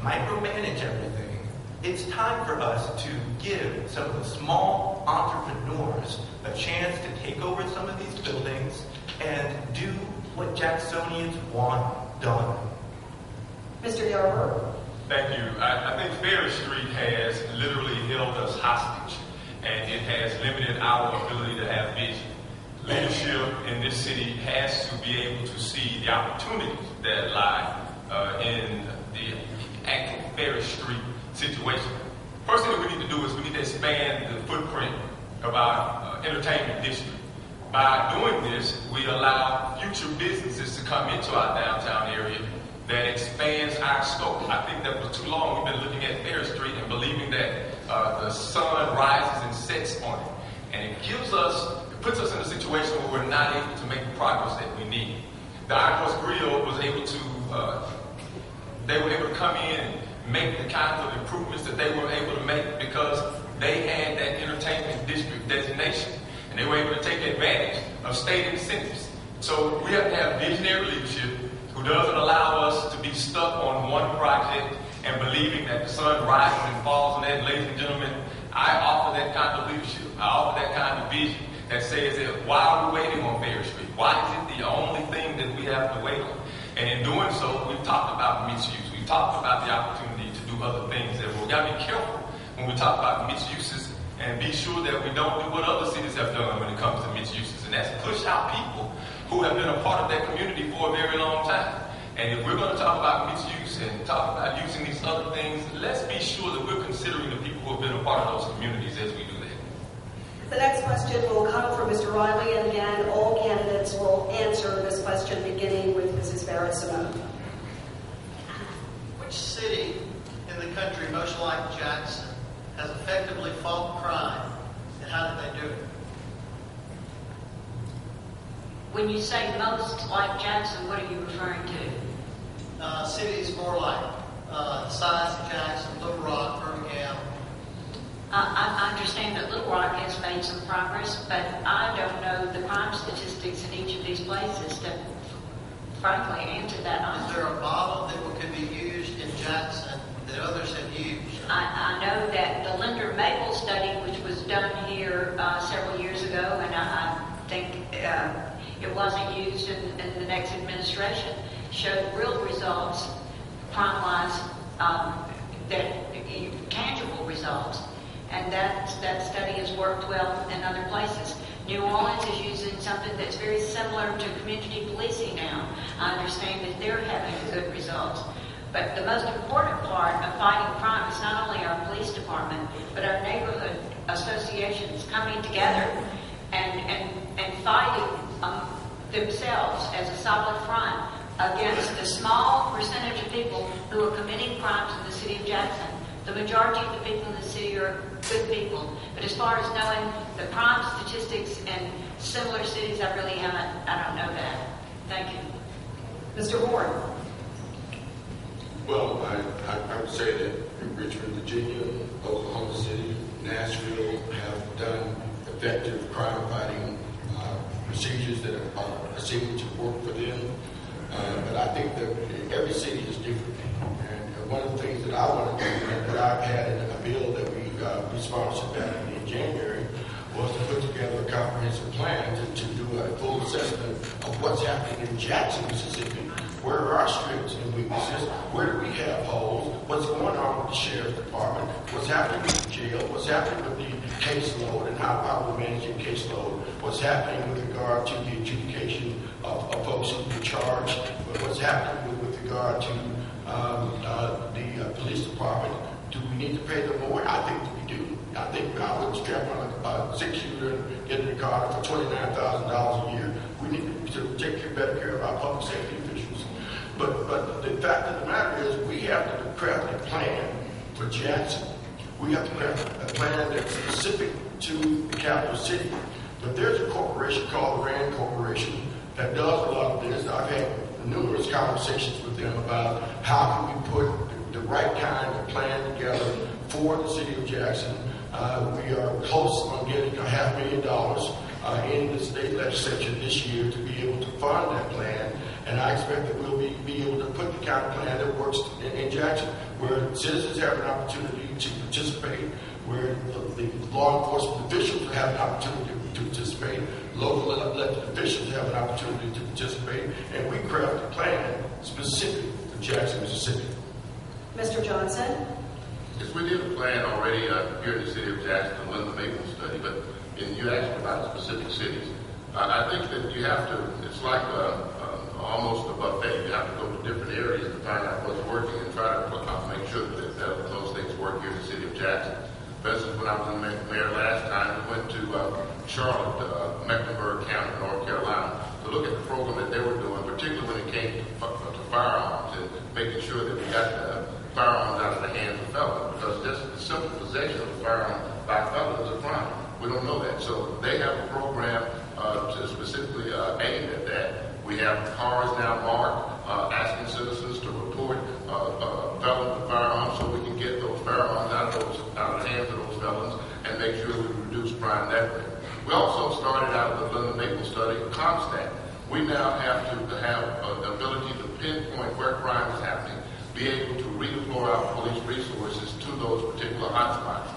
micromanage everything, it's time for us to give some of the small entrepreneurs a chance to take over some of these buildings and do what Jacksonians want done. Mr. Yarber. Thank you. I think Ferry Street has literally held us hostage, and it has limited our ability to have vision. Leadership in this city has to be able to see the opportunities that lie in the actual Ferry Street situation. First thing that we need to do is we need to expand the footprint of our entertainment district. By doing this, we allow future businesses to come into our downtown area that expands our scope. I think that for too long we've been looking at Ferry Street and believing that the sun rises and sets on it. And it puts us in a situation where we're not able to make the progress that we need. The Iron Horse Grill was able to, they were able to come in and make the kinds of improvements that they were able to make because they had that entertainment district designation. And they were able to take advantage of state incentives. So we have to have visionary leadership who doesn't allow us to be stuck on one project and believing that the sun rises and falls on that. Ladies and gentlemen, I offer that kind of leadership. I offer that kind of vision that that says that why are we waiting on Fair Street? Why is it the only thing that we have to wait on? And in doing so, we've talked about misuse. We've talked about the opportunity to do other things. That we've got to be careful when we talk about misuses and be sure that we don't do what other cities have done when it comes to misuses. And that's push out people who have been a part of that community for a very long time. And if we're going to talk about misuse and talk about using these other things, let's be sure that we're considering the people who have been a part of those communities as we do that. The next question will come from Mr. Riley, and again, all candidates will answer this question beginning with Mrs. Barrett-Simone. Which city in the country, most like Jackson, has effectively fought crime, and how did they do it? When you say most like Jackson, what are you referring to? Cities more like the size of Jackson, Little Rock, Birmingham. I understand that Little Rock has made some progress, but I don't know the crime statistics in each of these places to frankly answer that. Is there a model that could be used in Jackson that others have used? I know that the Linder Maple study, which was done here several years ago, and I think it wasn't used in the next administration, showed real results, crime-wise, tangible results. And that study has worked well in other places. New Orleans is using something that's very similar to community policing now. I understand that they're having good results. But the most important part of fighting crime is not only our police department, but our neighborhood associations coming together and fighting themselves as a solid front against the small percentage of people who are committing crimes in the city of Jackson. The majority of the people in the city are good people. But as far as knowing the crime statistics in similar cities, I don't know that. Thank you. Mr. Ward. Well, I would say that Richmond, Virginia, Oklahoma City, Nashville have done effective crime fighting procedures that are seeming to work for them. But I think that every city is different. And one of the things that I want to do, and that I've had in a bill that we sponsored back in January, was to put together a comprehensive plan to do a full assessment of what's happening in Jackson, Mississippi. Where are our strengths and weaknesses? Where do we have holes? What's going on with the sheriff's department? What's happening with the jail? What's happening with the caseload and how we're managing caseload? What's happening with regard to the adjudication of folks who are charged? What's happening with regard to the police department? Do we need to pay them more? I think we do. I think I would strap on a six-shooter and get in the car for $29,000 a year. We need to take better care of our public safety officials. But the fact of the matter is we have to craft a plan for Jackson. We have to craft a plan that's specific to the capital city. But there's a corporation called the Rand Corporation that does a lot of this. I've had numerous conversations with them about how can we put the right kind of plan together for the city of Jackson. We are close on getting $500,000 in the state legislature this year to be able to fund that plan. And I expect that we'll be able to put the kind of plan that works in Jackson, where citizens have an opportunity to participate, where the law enforcement officials have an opportunity to participate, local elected officials have an opportunity to participate, and we craft a plan specific for Jackson, Mississippi. Mr. Johnson. Yes, we did a plan already here in the city of Jackson, the Linda Maple study, but you asked about specific cities. I think that you have to, it's like almost a buffet. You have to go to different areas to find out what's working and try to make sure that those things work here in the city of Jackson. For instance, when I was in mayor last time, we went to Charlotte, Mecklenburg County, North Carolina, to look at the program that they were doing, particularly when it came to firearms and making sure that we got firearms out of the hands of felons, because just the simple possession of a firearm by felons is a crime. We don't know that. So they have a program to specifically aimed at that. We have cars now marked asking citizens to report felons with firearms so we can get those firearms out of the hands of those felons and make sure we reduce crime that way. We also started out with the Linda Maple study, ComStat. We now have to have the ability to pinpoint where crime is happening, be able to redeploy our police resources to those particular hotspots.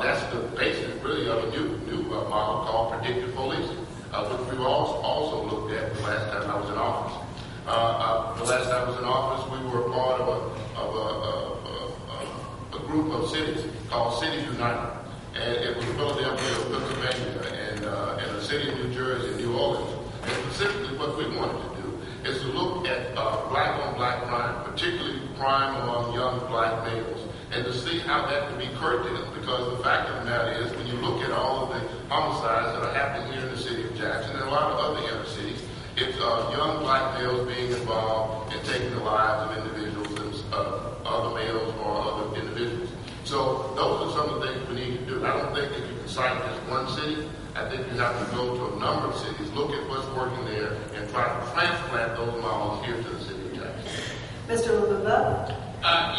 That's the basis, really, of a new model called predictive policing. city of New Jersey and New Orleans. And specifically what we wanted to do is to look at black-on-black crime, particularly crime among young black males, and to see how that could be curtailed. Because the fact of the matter is, when you look at all of the homicides that are happening here in the city of Jackson and a lot of other inner cities, it's young black males being involved in taking the lives of individuals, and other males or other individuals. So those are some of the things we need to do. I don't think that you can cite just one city. I think you have to go to a number of cities, look at what's working there, and try to transplant those models here to the city of Jackson. Mr. Lumumba?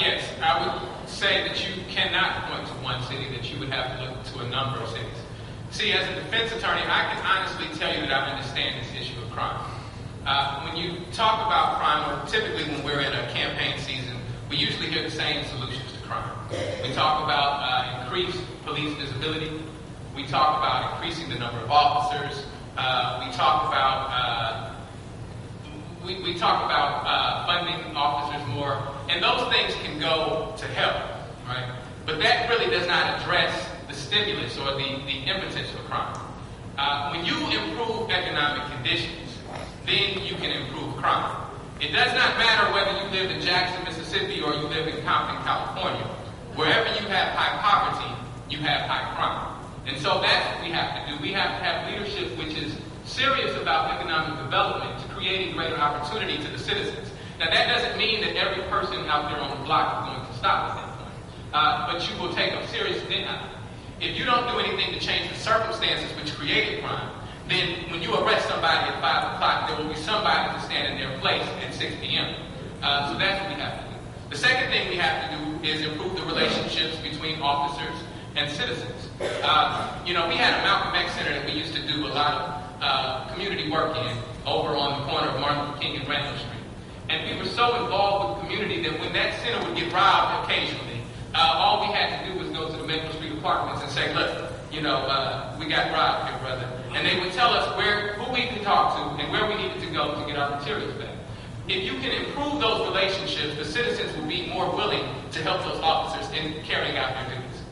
Yes, I would say that you cannot point to one city, that you would have to look to a number of cities. See, as a defense attorney, I can honestly tell you that I understand this issue of crime. When you talk about crime, or typically when we're in a campaign season, we usually hear the same solutions to crime. We talk about increased police visibility. We talk about increasing the number of officers. We talk about funding officers more, and those things can go to help, right? But that really does not address the stimulus or the impetus for crime. When you improve economic conditions, then you can improve crime. It does not matter whether you live in Jackson, Mississippi, or you live in Compton, California. Wherever you have high poverty, you have high crime. And so that's what we have to do. We have to have leadership which is serious about economic development, to creating greater opportunity to the citizens. Now, that doesn't mean that every person out there on the block is going to stop at that point. But you will take up serious. If you don't do anything to change the circumstances which created crime, then when you arrest somebody at 5 o'clock, there will be somebody to stand in their place at 6 p.m. So that's what we have to do. The second thing we have to do is improve the relationships between officers and citizens. We had a Malcolm X Center that we used to do a lot of community work in over on the corner of Martin Luther King and Randall Street. And we were so involved with the community that when that center would get robbed occasionally, all we had to do was go to the Maple Street apartments and say, look, we got robbed here, brother. And they would tell us who we could talk to and where we needed to go to get our materials back. If you can improve those relationships, the citizens will be more willing to help those officers in carrying out their duties.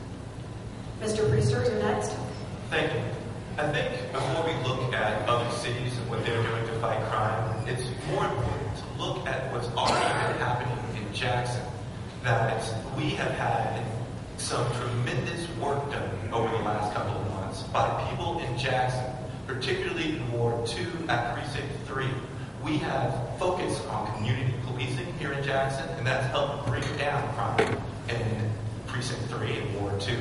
Mr. Priester, you're next. Thank you. I think before we look at other cities and what they're doing to fight crime, it's more important to look at what's already been happening in Jackson. That we have had some tremendous work done over the last couple of months by people in Jackson, particularly in Ward 2 at Precinct 3. We have focused on community policing here in Jackson, and that's helped bring down crime in Precinct 3 and Ward 2.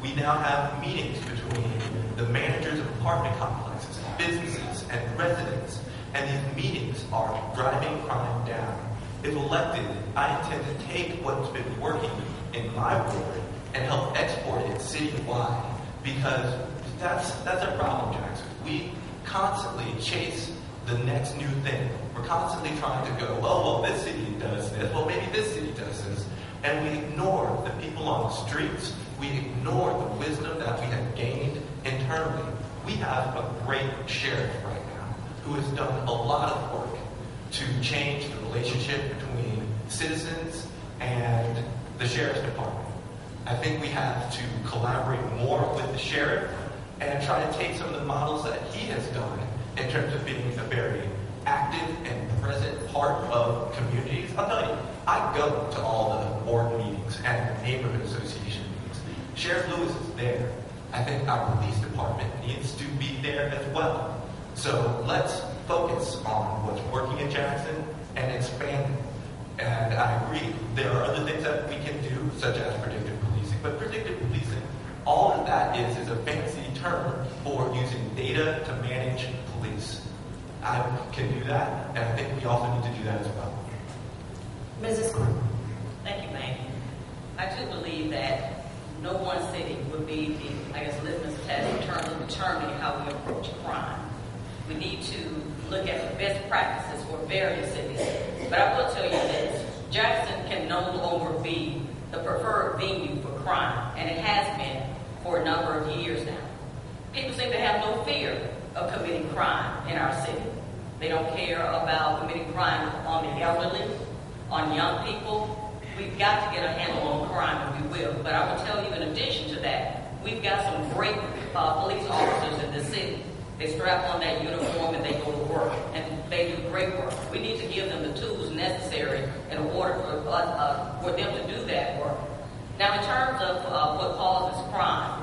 We now have meetings between the managers of apartment complexes, businesses, and residents, and these meetings are driving crime down. If elected, I intend to take what's been working in my ward and help export it citywide, because that's a problem, Jackson. We constantly chase the next new thing. We're constantly trying to go, well, this city does this, well, maybe this city does this, and we ignore the people on the streets. We ignore the wisdom that we have gained internally. We have a great sheriff right now who has done a lot of work to change the relationship between citizens and the sheriff's department. I think we have to collaborate more with the sheriff and try to take some of the models that he has done in terms of being a very active and present part of communities. I'll tell you, I go to all the board meetings and neighborhood association meetings. Sheriff Lewis is there. I think our police department needs to be there as well. So let's focus on what's working in Jackson and expand it. And I agree, there are other things that we can do, such as predictive policing. But predictive policing, all of that is a fancy term for using data to manage police. I can do that, and I think we also need to do that as well. Mrs. Quinn. Thank you, Maggie. I do believe that no one city would be the, litmus test in terms of determining how we approach crime. We need to look at the best practices for various cities. But I will tell you this, Jackson can no longer be the preferred venue for crime, and it has been for a number of years now. People seem to have no fear of committing crime in our city. They don't care about committing crime on the elderly, on young people. We've got to get a handle on crime, and we will. But I will tell you, in addition to that, we've got some great police officers in the city. They strap on that uniform and they go to work, and they do great work. We need to give them the tools necessary in order for them to do that work. Now, in terms of what causes crime,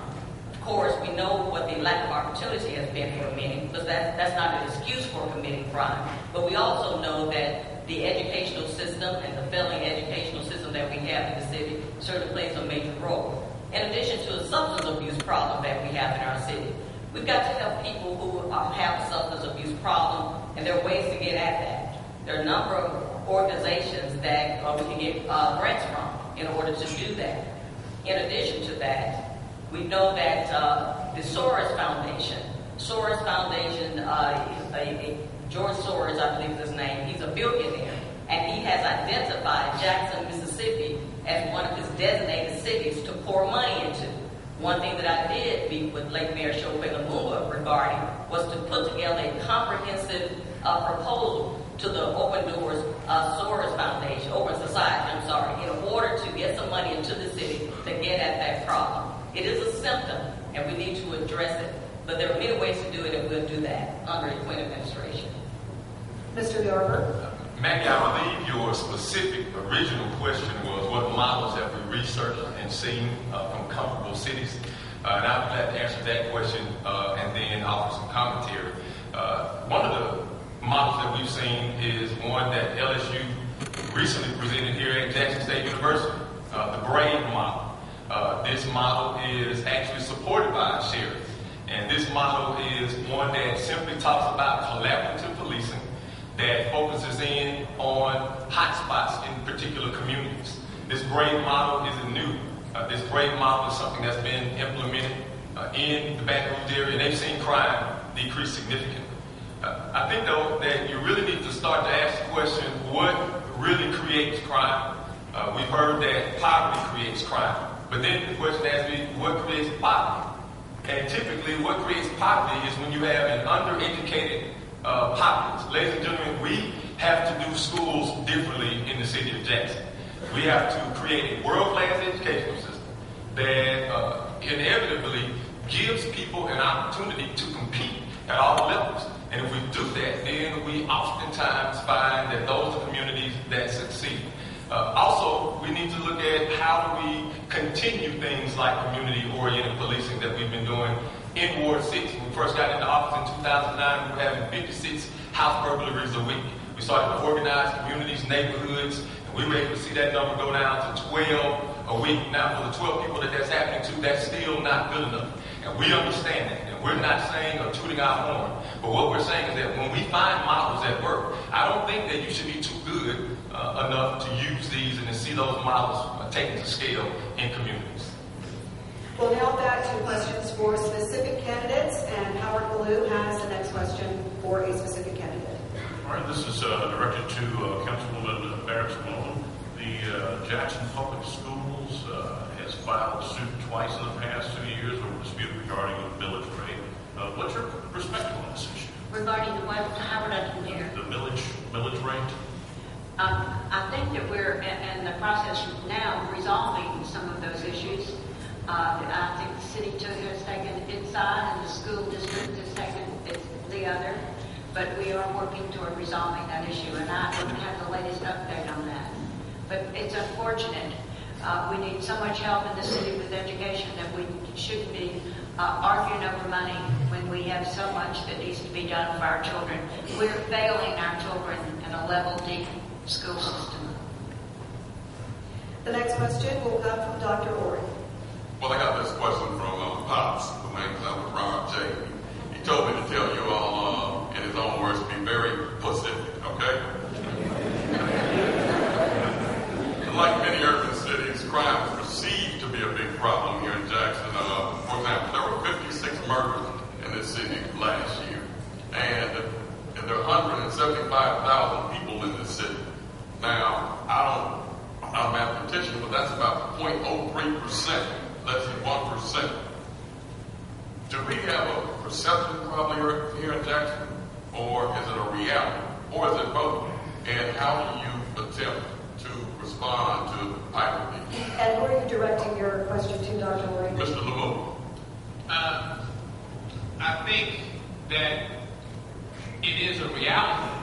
of course, we know what the lack of opportunity has been for many, but that's not an excuse for committing crime. But we also know that the educational system and the failing educational system that we have in the city certainly plays a major role. In addition to the substance abuse problem that we have in our city, we've got to help people who have a substance abuse problem, and there are ways to get at that. There are a number of organizations that we can get grants from in order to do that. In addition to that, we know that the Soros Foundation, George Soros, I believe is his name, he's a billionaire, and he has identified Jackson, Mississippi as one of his designated cities to pour money into. One thing that I did meet with late Mayor Chauffeur Lumumba regarding was to put together a comprehensive proposal to the Open Doors Soros Foundation, Open Society, in order to get some money into the city to get at that problem. It is a symptom, and we need to address it. But there are many ways to do it, and we'll do that under the Quinn administration. Mr. Yarber? Maggie, I believe your specific original question was what models have we researched and seen from comparable cities? And I'm glad to answer that question and then offer some commentary. One of the models that we've seen is one that LSU recently presented here at Jackson State University, the BRAVE model. This model is actually supported by a sheriff. And this model is one that simply talks about collaborative policing that focuses in on hotspots in particular communities. This BRAVE model isn't new. This BRAVE model is something that's been implemented in the Baton Rouge area, and they've seen crime decrease significantly. I think, though, that you really need to start to ask the question, what really creates crime? We've heard that poverty creates crime. But then the question asks me, what creates poverty? And typically, what creates poverty is when you have an undereducated populace. Ladies and gentlemen, we have to do schools differently in the city of Jackson. We have to create a world-class educational system that inevitably gives people an opportunity to compete at all levels. And if we do that, then we oftentimes find that those are communities that succeed. Also, we need to look at how do we continue things like community-oriented policing that we've been doing in Ward 6. When we first got into office in 2009, we were having 56 house burglaries a week. We started to organize communities, neighborhoods, and we were able to see that number go down to 12 a week. Now, for the 12 people that's happening to, that's still not good enough. And we understand that. And we're not saying or tooting our horn. But what we're saying is that when we find models that work, I don't think that you should be too good enough to use these and to see those models taken to scale in communities. We'll now back to questions for specific candidates, and Howard Ballou has the next question for a specific candidate. All right, this is directed to Councilwoman Barrett Simone. The Jackson Public Schools has filed a suit twice in the past 2 years over a dispute regarding the millage rate. What's your perspective on this issue? Regarding the what, Howard, I didn't hear. The millage rate? I think that we're in the process now of resolving some of those issues. I think the city has taken its side and the school district has taken the other. But we are working toward resolving that issue, and I don't have the latest update on that. But it's unfortunate. We need so much help in the city with education that we shouldn't be arguing over money when we have so much that needs to be done for our children. We're failing our children in a level D school system. The next question will come from Dr. Ori. Well, I got this question from Pops, who hangs out with Robert J. He told me to tell you all, in his own words, to be very pacific, okay? Like many urban cities, crime is perceived to be a big problem here in Jackson. For example, there were 56 murders in this city last year. And there are 175,000 people in this city. Now, I'm not a mathematician, but that's about 0.03%, less than 1%. Do we have a perception problem here in Jackson? Or is it a reality? Or is it both? And how do you attempt to respond to either of these? And who are you directing your question to, Dr. Ori? Mr. Lumumba. I think that it is a reality,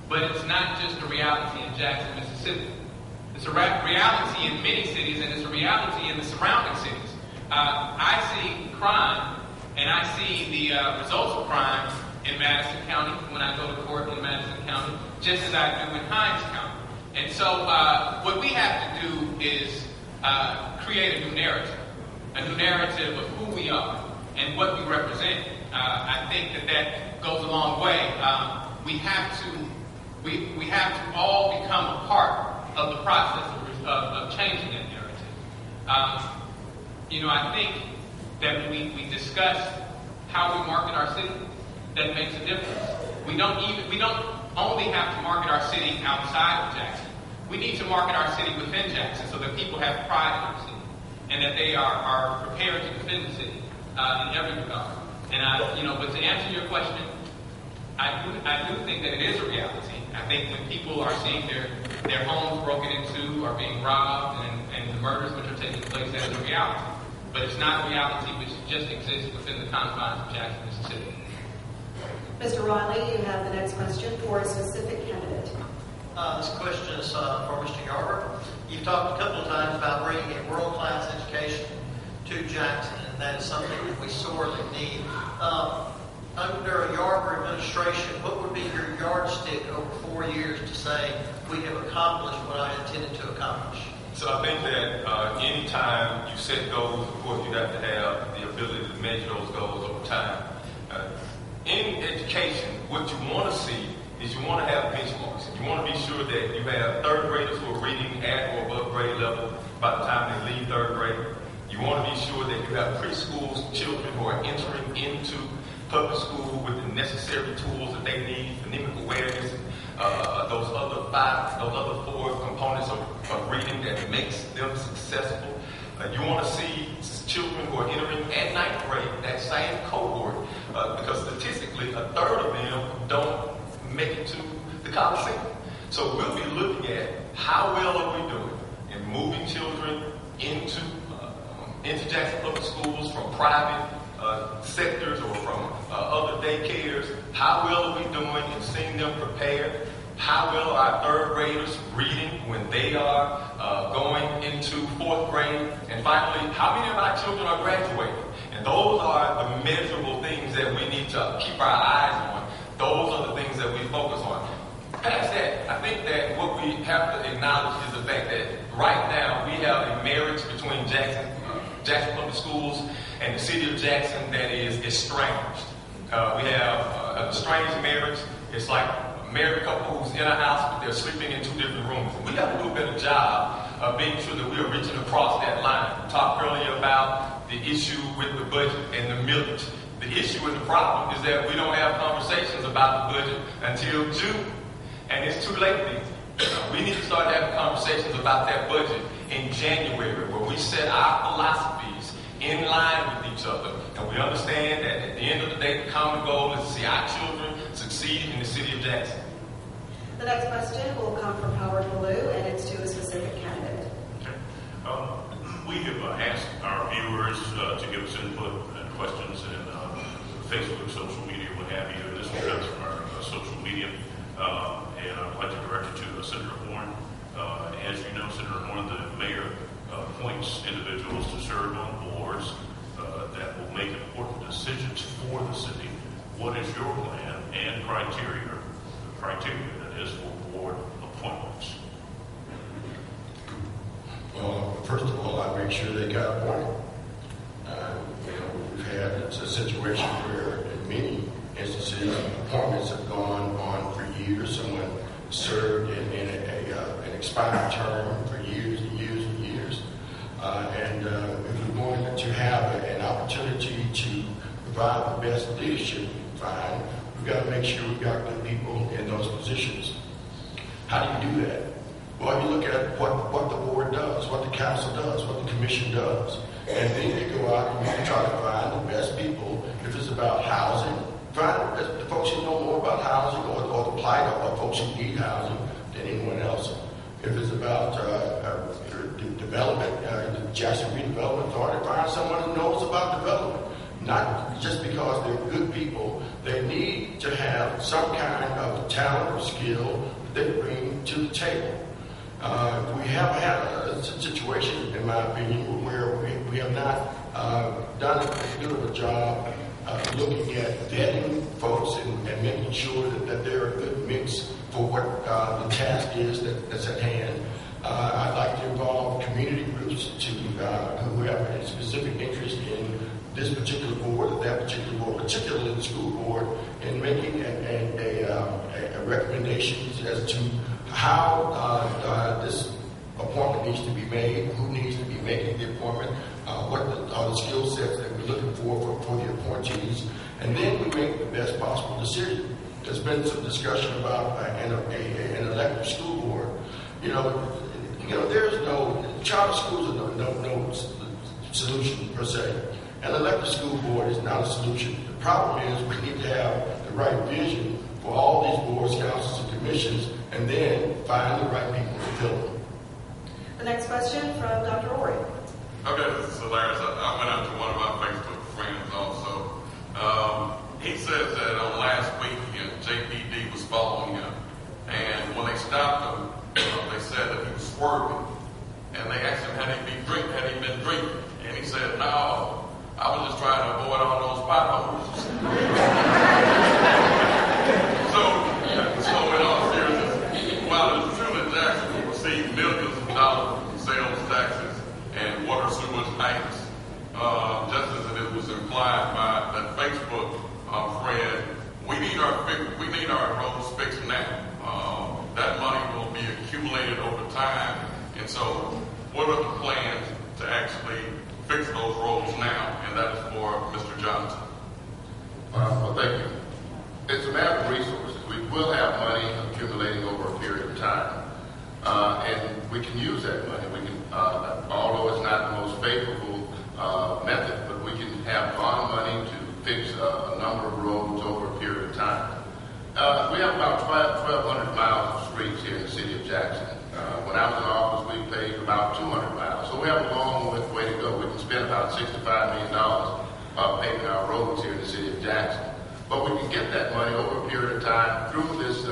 but it's not just a reality in Jackson, Mississippi. It's a reality in many cities, and it's a reality in the surrounding cities. I see crime, and I see the results of crime in Madison County when I go to court in Madison County, just as I do in Hinds County. And so what we have to do is create a new narrative of who we are and what we represent. I think that goes a long way. We have to all become a part of the process of changing that narrative. I think that when we discuss how we market our city, that makes a difference. We don't only have to market our city outside of Jackson. We need to market our city within Jackson so that people have pride in our city and that they are prepared to defend the city in every regard. And but to answer your question, I do think that it is a reality. I think when people are seeing their homes broken into, or being robbed, and the murders which are taking place, that is a reality. But it's not a reality which just exists within the confines of Jackson, Mississippi. Mr. Riley, you have the next question for a specific candidate. This question is for Mr. Yarber. You've talked a couple of times about bringing a world-class education to Jackson, and that is something that we sorely need. Under a Yarber administration, what would be your yardstick over 4 years to say we have accomplished what I intended to accomplish? So I think that anytime you set goals, of course, you have to have the ability to measure those goals over time. In education, what you want to see is you want to have benchmarks. You want to be sure that you have third graders who are reading at or above grade level by the time they leave third grade. You want to be sure that you have preschool children who are entering into public school with the necessary tools that they need, phonemic awareness, those other 4 components of reading that makes them successful. You want to see children who are entering at 9th grade, that same cohort, because statistically, a third of them don't make it to the college scene. So we'll be looking at how well are we doing in moving children into Jackson Public Schools from private sectors or from other daycares. How well are we doing in seeing them prepared? How well are our third graders reading when they are going into 4th grade? And finally, how many of our children are graduating? And those are the measurable things that we need to keep our eyes on. Those are the things that we focus on. Past that, I think that what we have to acknowledge is the fact that right now we have a marriage between Jackson Public Schools and the city of Jackson that is estranged. We have a estranged marriage. It's like a married couple who's in a house, but they're sleeping in 2 different rooms. And we got to do a better job of making sure that we are reaching across that line. We talked earlier about the issue with the budget and the millage. The issue and the problem is that we don't have conversations about the budget until June. And it's too late then. We need to start having conversations about that budget in January, where we set our philosophies in line with each other. And we understand that at the end of the day, the common goal is to see our children succeed in the city of Jackson. The next question will come from Howard Ballou, and it's to a specific candidate. Okay. We have asked our viewers to give us input and questions in Facebook, social media, what have you. This will come from our social media. And I'd like to direct it to Senator Horn. As you know, Senator Horn, the mayor appoints individuals to serve on boards that will make important decisions for the city. What is your plan and criteria that is for board appointments? Well, first of all, I make sure they got appointed. We've had a situation where in many instances, appointments have gone on for years. Someone served in an expired term for years and years and years. And if we're going to have an opportunity to provide the best leadership we can find, we've got to make sure we've got good people in those positions. How do you do that? Well, you look at what the board does, what the council does, what the commission does. And then you go out and you try to find the best people. If it's about housing, find the folks who know more about housing or the plight of folks who need housing than anyone else. If it's about development, the Jackson Redevelopment Authority, find someone who knows about development, not just because they're good people. They need to have some kind of talent or skill that they bring to the table. We have had a situation, in my opinion, where we have not done as good of a job looking at vetting folks and making sure that they're a good mix for what the task is that's at hand. I'd like to involve community groups who have a specific interest in this particular board or that particular board, particularly the school board, in making a recommendations as to how this appointment needs to be made, who needs to be making the appointment, what are the skill sets that we're looking for the appointees, and then we make the best possible decision. There's been some discussion about an elective school board. There's no charter schools are no solution per se. An elected school board is not a solution. The problem is we need to have the right vision for all these boards, councils, and commissions, and then find the right people to fill them. The next question from Dr. Ori. Okay, this is hilarious. I went out to one of my Facebook friends also. He says that on last week, JPD was following him, and when they stopped him, they said that he was swerving, and they asked him had he been drinking, and he said, "No, I was just trying to avoid all those potholes." So in all seriousness, while it's true that Jackson will receive millions of dollars in sales taxes and water sewage hikes, just as it was implied by that Facebook friend, we need our roads fixed now. That money will be accumulated over time, and so what are the plans to actually fix those roads now? And that is for Mr. Johnson. Well, thank you. It's a matter of resources. We will have money accumulating over a period of time, and we can use that money. We can, although it's not the most favorable method, but we can have bond money to fix a number of roads over a period of time. We have about 1,200 miles of streets here in the city of Jackson. When I was in office, we paved about 200 miles. So we have a long way to go. We can spend about $65 million paving our roads here in the city of Jackson. But we can get that money over a period of time through this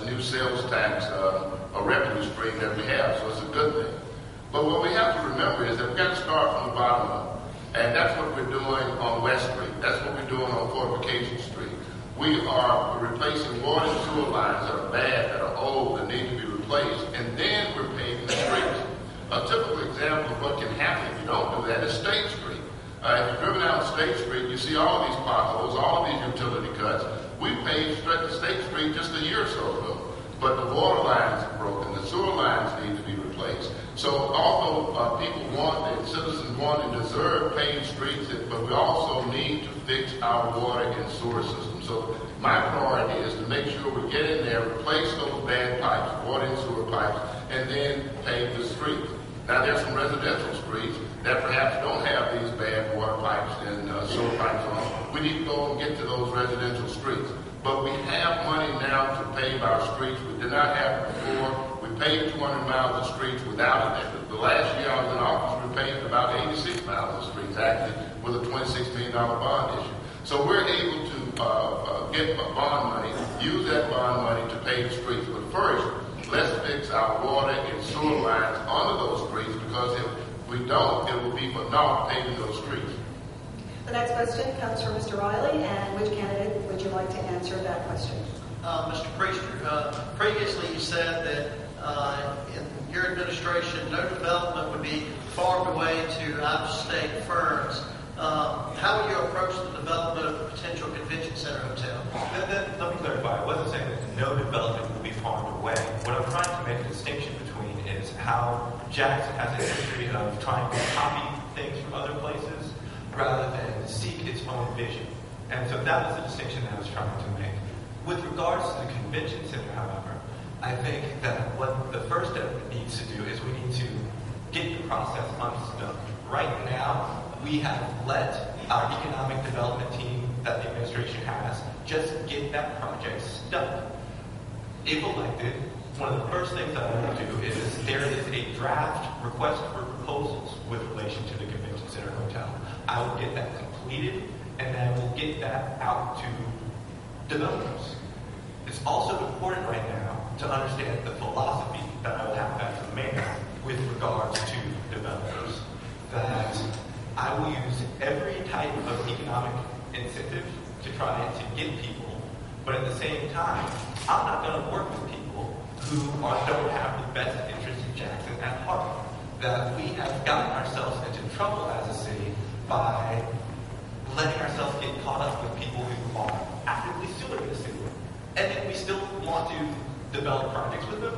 new sales tax a revenue stream that we have. So it's a good thing. But what we have to remember is that we've got to start from the bottom up. And that's what we're doing on West Street. That's what we're doing on Fortification Street. We are replacing water and sewer lines that are bad, that are old, that need to be replaced, and then we're paving the streets. A typical example of what can happen if you don't do that is State Street. If you've driven down State Street, you see all these potholes, all of these utility cuts. We paved State Street just a year or so ago, but the water lines are broken, the sewer lines need to be replaced. So although people want, and citizens want and deserve paved streets, but we also need to fix our water and sewer system. So my priority is to make sure we get in there, replace those bad pipes, water and sewer pipes, and then pave the streets. Now there's some residential streets that perhaps don't have these bad water pipes and sewer pipes on. We need to go and get to those residential streets. But we have money now to pave our streets. We did not have it before. We paved 200 miles of streets without it. The last year I was in office, we paved about 86 miles of streets, actually, with a $26 million bond issue. So we're able to get bond money, use that bond money to pave streets. But first, let's fix our water and sewer lines onto those streets, because if we don't, it will be for naught paving those streets. The next question comes from Mr. Riley, and which candidate would you like to answer that question? Mr. Priester, previously you said that in your administration, no development would be farmed away to out-of-state firms. How would you approach the development of a potential convention center hotel? Let me clarify. I wasn't saying that no development will be farmed away. What I'm trying to make a distinction between is how Jackson has a history of trying to copy things from other places rather than seek its own vision. And so that was the distinction that I was trying to make. With regards to the convention center, however, I think that what the first step needs to do is we need to get the process unstuck. Right now, we have let our economic development team that the administration has just get that project stuck. If elected, one of the first things that I want to do is there is a draft request for proposals with relation to the convention center hotel. I will get that completed, and then we'll get that out to developers. It's also important right now to understand the philosophy that I will have as a mayor with regards to developers, that I will use every type of economic incentive to try to get people, but at the same time, I'm not going to work with people who don't have the best interest in Jackson at heart. That we have gotten ourselves into trouble as a city by letting ourselves get caught up with people who are actively suing the city. And then we still want to develop projects with them.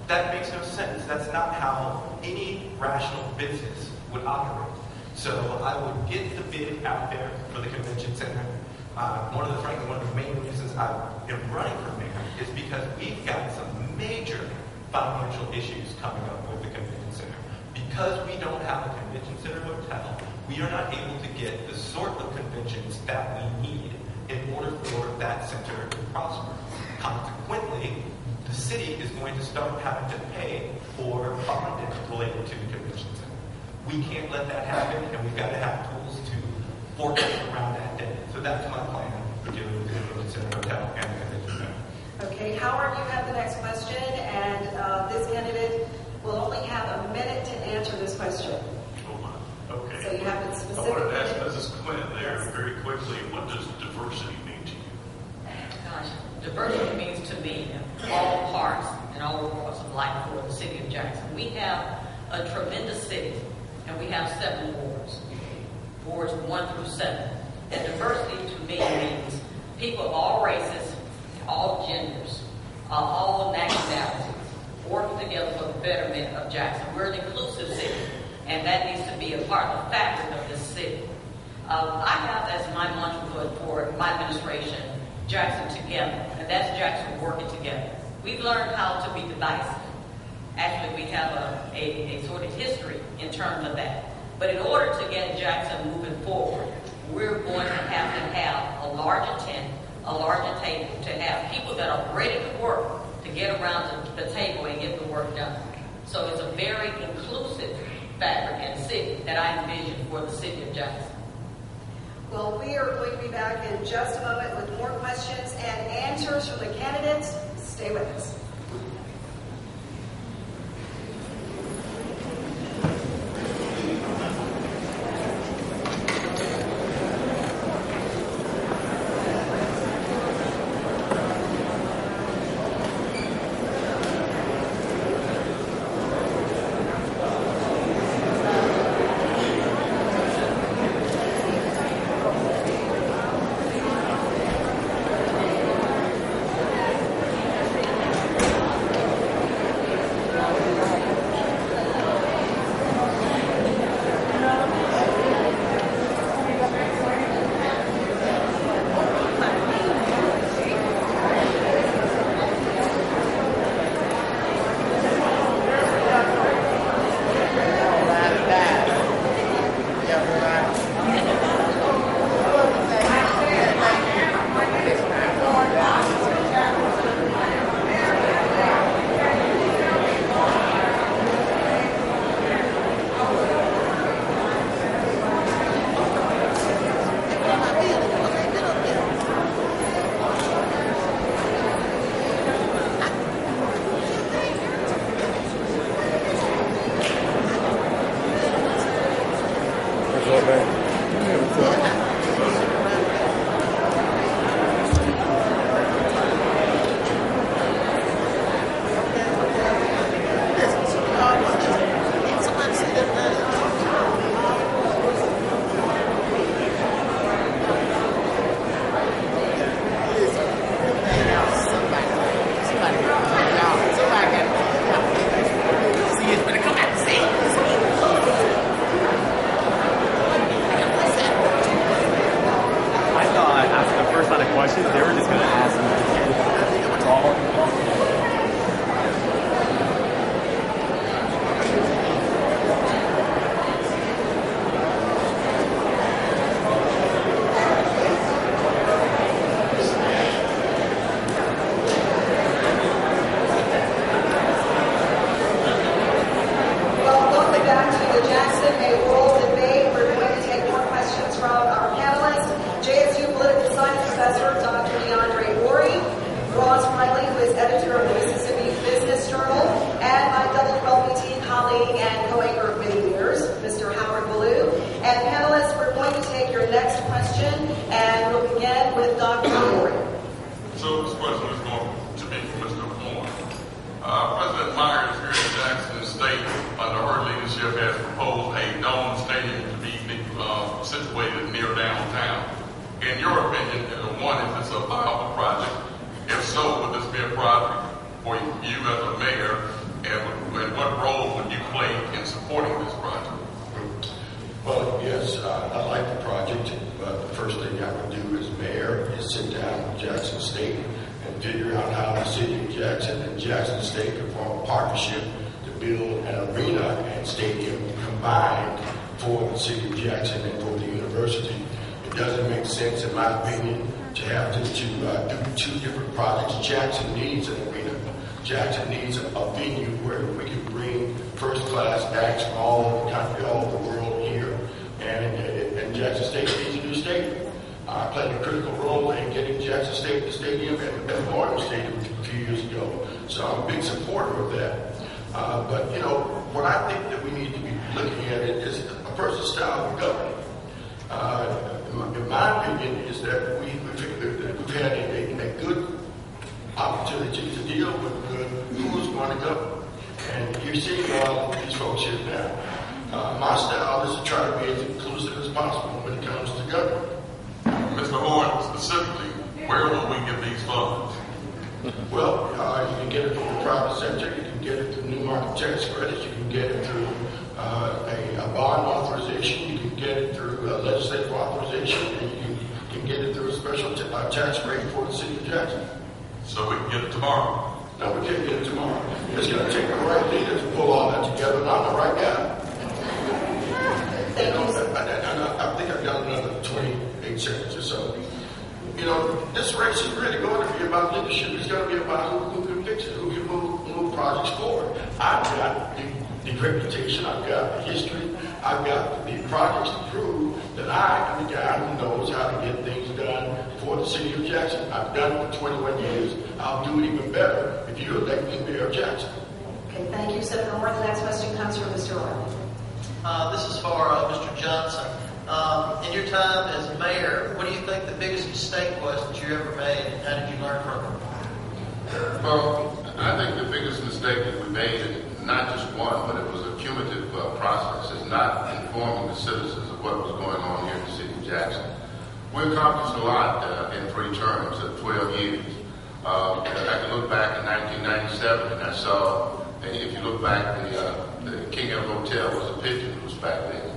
That makes no sense. That's not how any rational business would operate. So I would get the bid out there for the convention center. One of the main reasons I am running for mayor is because we've got some major financial issues coming up with the convention center. Because we don't have a convention center hotel, we are not able to get the sort of conventions that we need in order for that center to prosper. Consequently, the city is going to start having to pay for bonding related to the convention center. We can't let that happen, and we've got to have tools to forecast around that debt. So that's my plan for dealing with the convention center hotel and the convention center. Okay, Howard, you have the next question, and this candidate will only have a minute to answer this question. Oh my. Okay. So you have to I specifically. wanted to ask Mrs. Quinn there very quickly, what does diversity mean to you? Gosh, diversity means to me all parts and all walks of life for the city of Jackson. We have a tremendous city, and we have 7 wards, wards 1 through 7. And diversity to me means people of all races, all genders, all nationalities, working together for the betterment of Jackson. We're an inclusive city, and that needs to be a part of the fabric of this city. I have as my mantra for my administration, Jackson together, and that's Jackson working together. We've learned how to be divisive. Actually, we have a sort of history in terms of that. But in order to get Jackson moving forward, we're going to have a larger tent, a larger table, to have people that are ready to work, to get around the table and get the work done. So it's a very inclusive fabric and city that I envision for the city of Jackson. Well, we are going to be back in just a moment with more questions and answers from the candidates. Stay with us. Jackson State and figure out how the city of Jackson and Jackson State can form a partnership to build an arena and stadium combined for the city of Jackson and for the university. It doesn't make sense, in my opinion, to have to do two different projects. Jackson needs an arena. Jackson needs a venue where we can bring first-class acts from all over the country, all over the world here. And Jackson State needs a new stadium. I played a critical role in getting Jackson State the stadium and the Memorial Stadium a few years ago. So I'm a big supporter of that. But, you know, what I think that we need to be looking at it is a person's style of government. In my opinion, is that we've had a good opportunity to deal with who's going to govern. And you're seeing all of these folks here now. My style is to try to be as inclusive as possible when it comes to government. Mr. Horn, specifically, where will we get these funds? Well, you can get it from the private sector, you can get it through new market tax credits, you can get it through a bond authorization, you can get it through legislative authorization, and you can get it through a special tax rate for the city of Jackson. So we can get it tomorrow? No, we can't get it tomorrow. It's going to take the right leader to pull all that together, and I'm the right guy. Thank you. I think I've got another 28 seconds or so. You know, this race is really going to be about leadership. It's going to be about who can fix it, who can move projects forward. I've got the reputation, I've got the history, I've got the projects to prove that I am the guy who knows how to get things done for the city of Jackson. I've done it for 21 years. I'll do it even better if you elect me mayor of Jackson. Okay, thank you, Senator Moore. The next question comes from Mr. Orr. This is for Mr. Johnson. In your time as mayor, what do you think the biggest mistake was that you ever made, and how did you learn from it? Well, I think the biggest mistake that we made, not just one, but it was a cumulative process, is not informing the citizens of what was going on here in the city of Jackson. We accomplished a lot in 3 terms of 12 years. I can look back in 1997 and I saw, if you look back, the King Edward Hotel was a pigeon house back then.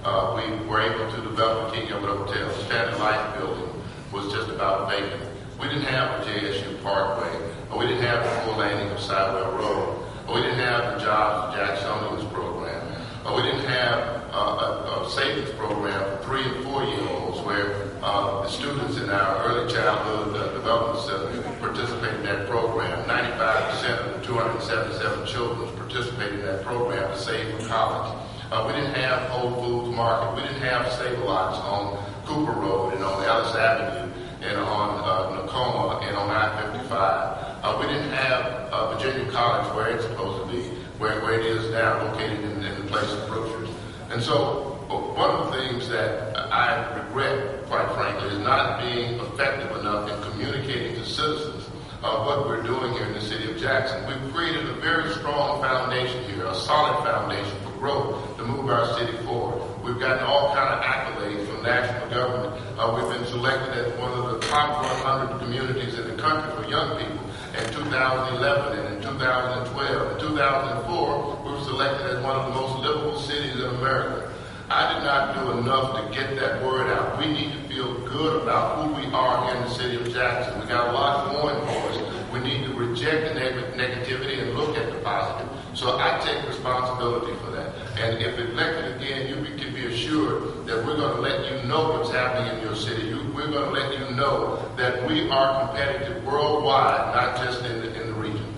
We were able to develop the King Edward Hotel. The Standard Life building was just about vacant. We didn't have a JSU Parkway. We didn't have the full landing of Sidewell Road. We didn't have the Jobs of Jacksonians program. We didn't have a savings program for 3- and 4-year-olds where the students in our early childhood development center participated in that program. 95% of the 277 children participated in that program to save for college. We didn't have Whole Foods Market. We didn't have Save-A-Lots on Cooper Road and on Ellis Avenue and on Nakoma and on I-55. We didn't have Virginia College where it's supposed to be, where it is now, located in the place of Brookshire. And so one of the things that I regret, quite frankly, is not being effective enough in communicating to citizens what we're doing here in the city of Jackson. We've created a very strong foundation here, a solid foundation for growth to move our city forward. We've gotten all kind of accolades from national government. We've been selected as one of the top 100 communities in the country for young people in 2011 and in 2012. In 2004, we were selected as one of the most livable cities in America. I did not do enough to get that word out. We need to feel good about who we are here in the city of Jackson. We got a lot going for us. We need to reject the negativity and look at the positive. So I take responsibility for that. And if elected again, you can be assured that we're going to let you know what's happening in your city. We're going to let you know that we are competitive worldwide, not just in the region.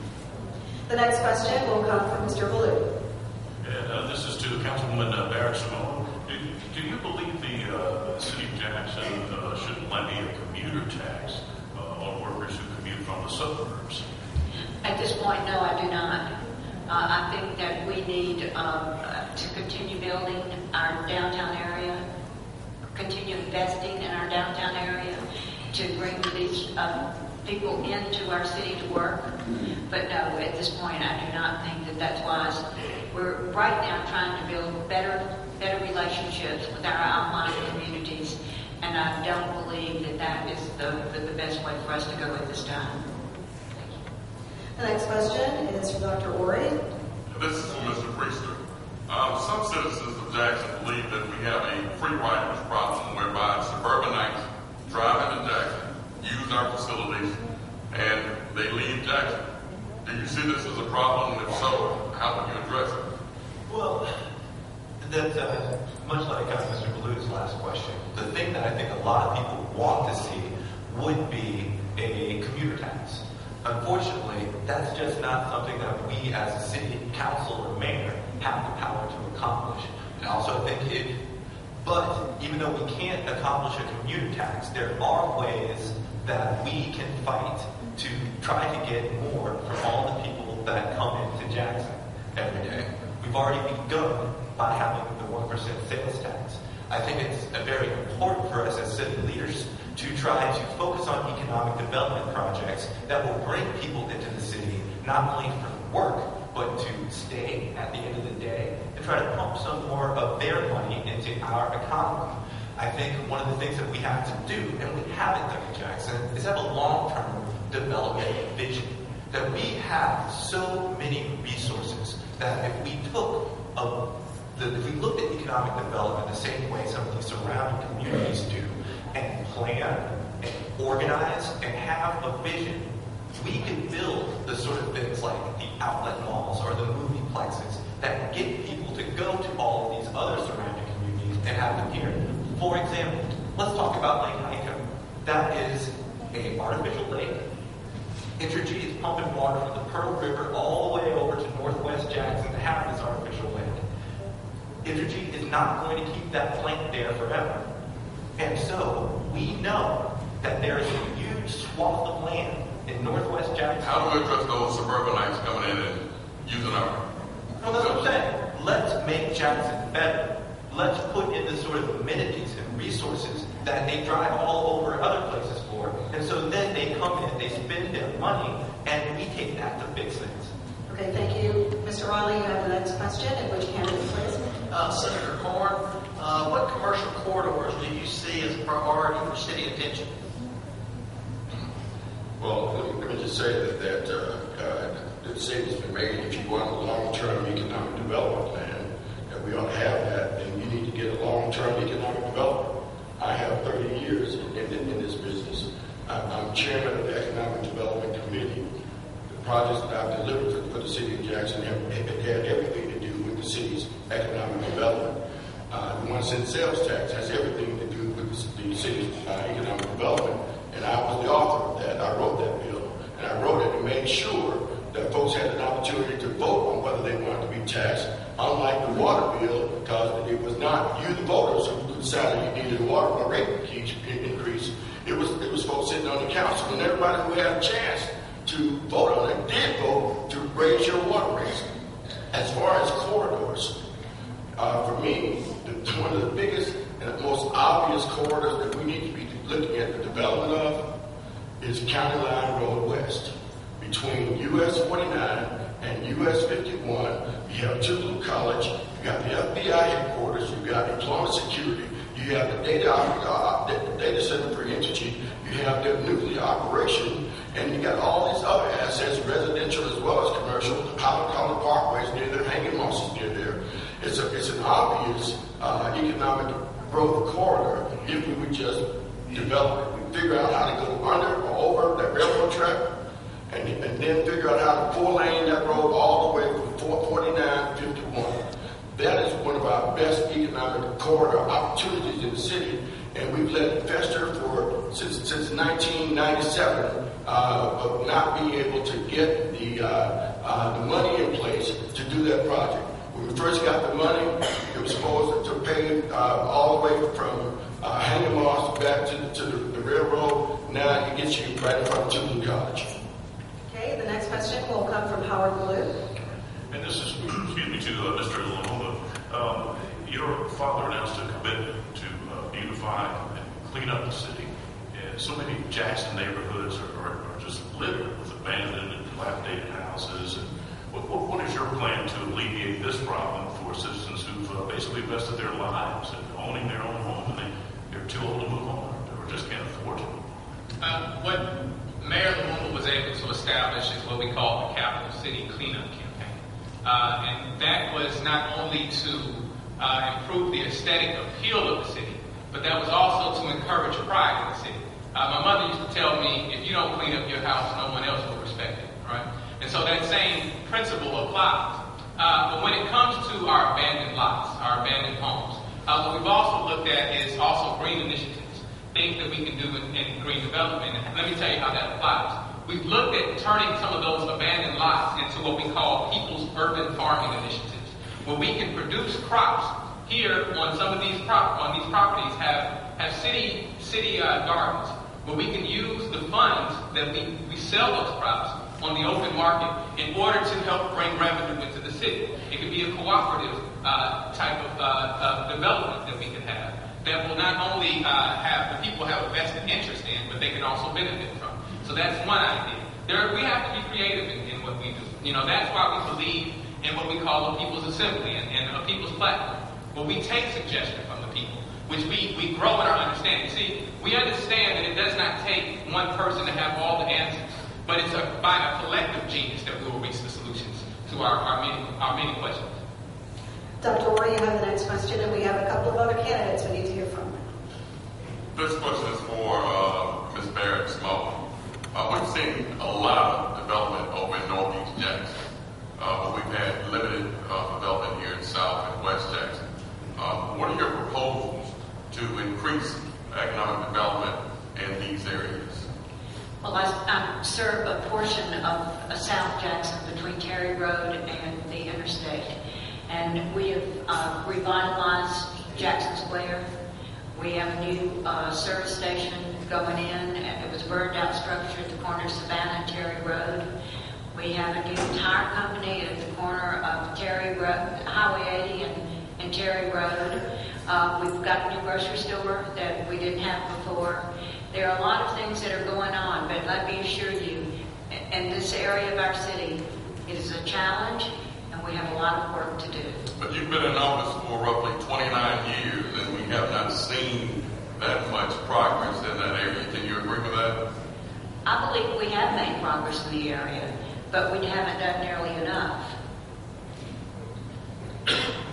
The next question will come from Mr. Ballou. And this is to Councilwoman Barrett Simone. Do you believe the city of Jackson should levy a commuter tax on workers who commute from the suburbs? At this point, no, I do not. I think that we need to continue building our downtown area, continue investing in our downtown area to bring these people into our city to work. But no, at this point, I do not think that that's wise. We're right now trying to build better relationships with our outlying communities, and I don't believe that is the best way for us to go at this time. The next question is from Dr. Ori. This is from Mr. Priester. Some citizens of Jackson believe that we have a free riders problem whereby suburbanites drive into Jackson, use our facilities and they leave Jackson. Do you see this as a problem? And if so, how would you address it? Well, that much like Mr. Ballew's last question, the thing that I think a lot of people want to see would be a commuter tax. Unfortunately, that's just not something that we as a city council or mayor have the power to accomplish. And also I think but even though we can't accomplish a commuter tax, there are ways that we can fight to try to get more from all the people that come into Jackson every day. We've already begun by having the 1% sales tax. I think it's very important for us as city leaders to try to focus on economic development projects that will bring people into the city, not only for work, but to stay at the end of the day and try to pump some more of their money into our economy. I think one of the things that we have to do, and we haven't done in Jackson, is have a long-term development vision. That we have so many resources that if we looked at economic development the same way some of these surrounding communities do, and plan and organize and have a vision, we could build the sort of things like the outlet malls or the movie plexes that get people to go to all of these other surrounding communities and have them here. For example, let's talk about Lake Highcombe. That is an artificial lake. Entergy is pumping water from the Pearl River all the way over to northwest Jackson to have this artificial lake. Entergy is not going to keep that plant there forever. And so we know that there is a huge swath of land in northwest Jackson. How do we address those suburbanites coming in and using our... Well, that's what I'm saying. Let's make Jackson better. Let's put in the sort of amenities and resources that they drive all over other places for. And so then they come in, they spend their money, and we take that to fix things. Okay, thank you. Mr. Riley, you have the next question. And which candidate, please? Senator Corn, what commercial corridors do you see as a priority for city attention? Well, let me just say that the decision's been made. If you want a long-term economic development plan, that we ought to have that, then you need to get a long-term economic development. I have 30 years in this business. I'm chairman of the Economic Development Committee. The projects that I've delivered for the city of Jackson have had everything to do with the city's economic development. The 1% sales tax has everything to do with the city's economic development. And I was the author of that. I wrote that bill. And I wrote it and made sure that folks had an opportunity to vote on whether they wanted to be taxed, unlike the water bill, because it was not you, the voters, who decided you needed a water rate increase. It was folks sitting on the council, and everybody who had a chance to vote on it did vote to raise your water rates. As far as corridors, for me, one of the biggest and the most obvious corridors that we need to be looking at the development of is County Line Road West. Between US 49 and US 51, you have Toulouse College, you got the FBI headquarters, you got employment security, you have the data center for Entergy, you have the nuclear operation, and you got all these other assets, residential as well as commercial. Highland College Parkway is near there, Hanging Moss is near there. It's an obvious economic growth corridor if we would just develop it. We figure out how to go under or over that railroad track, and then figure out how to four-lane that road all the way from 449 to 51. That is one of our best economic corridor opportunities in the city, and we've let it fester since 1997 of not being able to get the money in place to do that project. When we first got the money, it was supposed to pay all the way from Hanging Moss back to the railroad. Now it gets you right in front of Toulouse College. Okay, the next question will come from Howard Ballou. And this is, excuse me, to Mr. Lumumba. Your father announced a commitment to beautify and clean up the city. And so many Jackson neighborhoods are just littered with abandoned and dilapidated houses. And what is your plan to alleviate this problem for citizens who've basically invested their lives in owning their own home and they're too old to move on or just can't afford to? What Mayor Lumumba was able to establish is what we call the Capital City Cleanup Campaign. And that was not only to improve the aesthetic appeal of the city, but that was also to encourage pride in the city. My mother used to tell me, if you don't clean up your house, no one else will respect it, right? And so that same principle applies. But when it comes to our abandoned lots, our abandoned homes, what we've also looked at is also green initiatives, things that we can do in green development. And let me tell you how that applies. We've looked at turning some of those abandoned lots into what we call people's urban farming initiatives, where we can produce crops. Here on some of these properties have city gardens, where we can use the funds that we sell those crops on the open market in order to help bring revenue into the city. It could be a cooperative type of development that we can have that will not only have the people have a vested interest in, but they can also benefit from. So that's one idea. We have to be creative in what we do. You know, that's why we believe in what we call a people's assembly and a people's platform, where we take suggestion from the people, which we grow in our understanding. See, we understand that it does not take one person to have all the answers, but it's by a collective genius that we will reach the solutions to our many questions. Dr. Orr, you have the next question, and we have a couple of other candidates we need to hear from. This question is for Ms. Barrett Smoke. We've seen a lot of development over in Northeast Jackson, but we've had limited development here in South and West Jackson. What are your proposals to increase economic development in these areas? Well, I serve a portion of South Jackson between Terry Road and the interstate. And we have revitalized Jackson Square. We have a new service station going in. It was a burned out structure at the corner of Savannah and Terry Road. We have a new tire company at the corner of Terry Road, Highway 80 and Terry Road. We've got a new grocery store that we didn't have before. There are a lot of things that are going on, but let me assure you, in this area of our city, it is a challenge, and we have a lot of work to do. But you've been in office for roughly 29 years, and we have not seen that much progress in that area. Can you agree with that? I believe we have made progress in the area, but we haven't done nearly enough.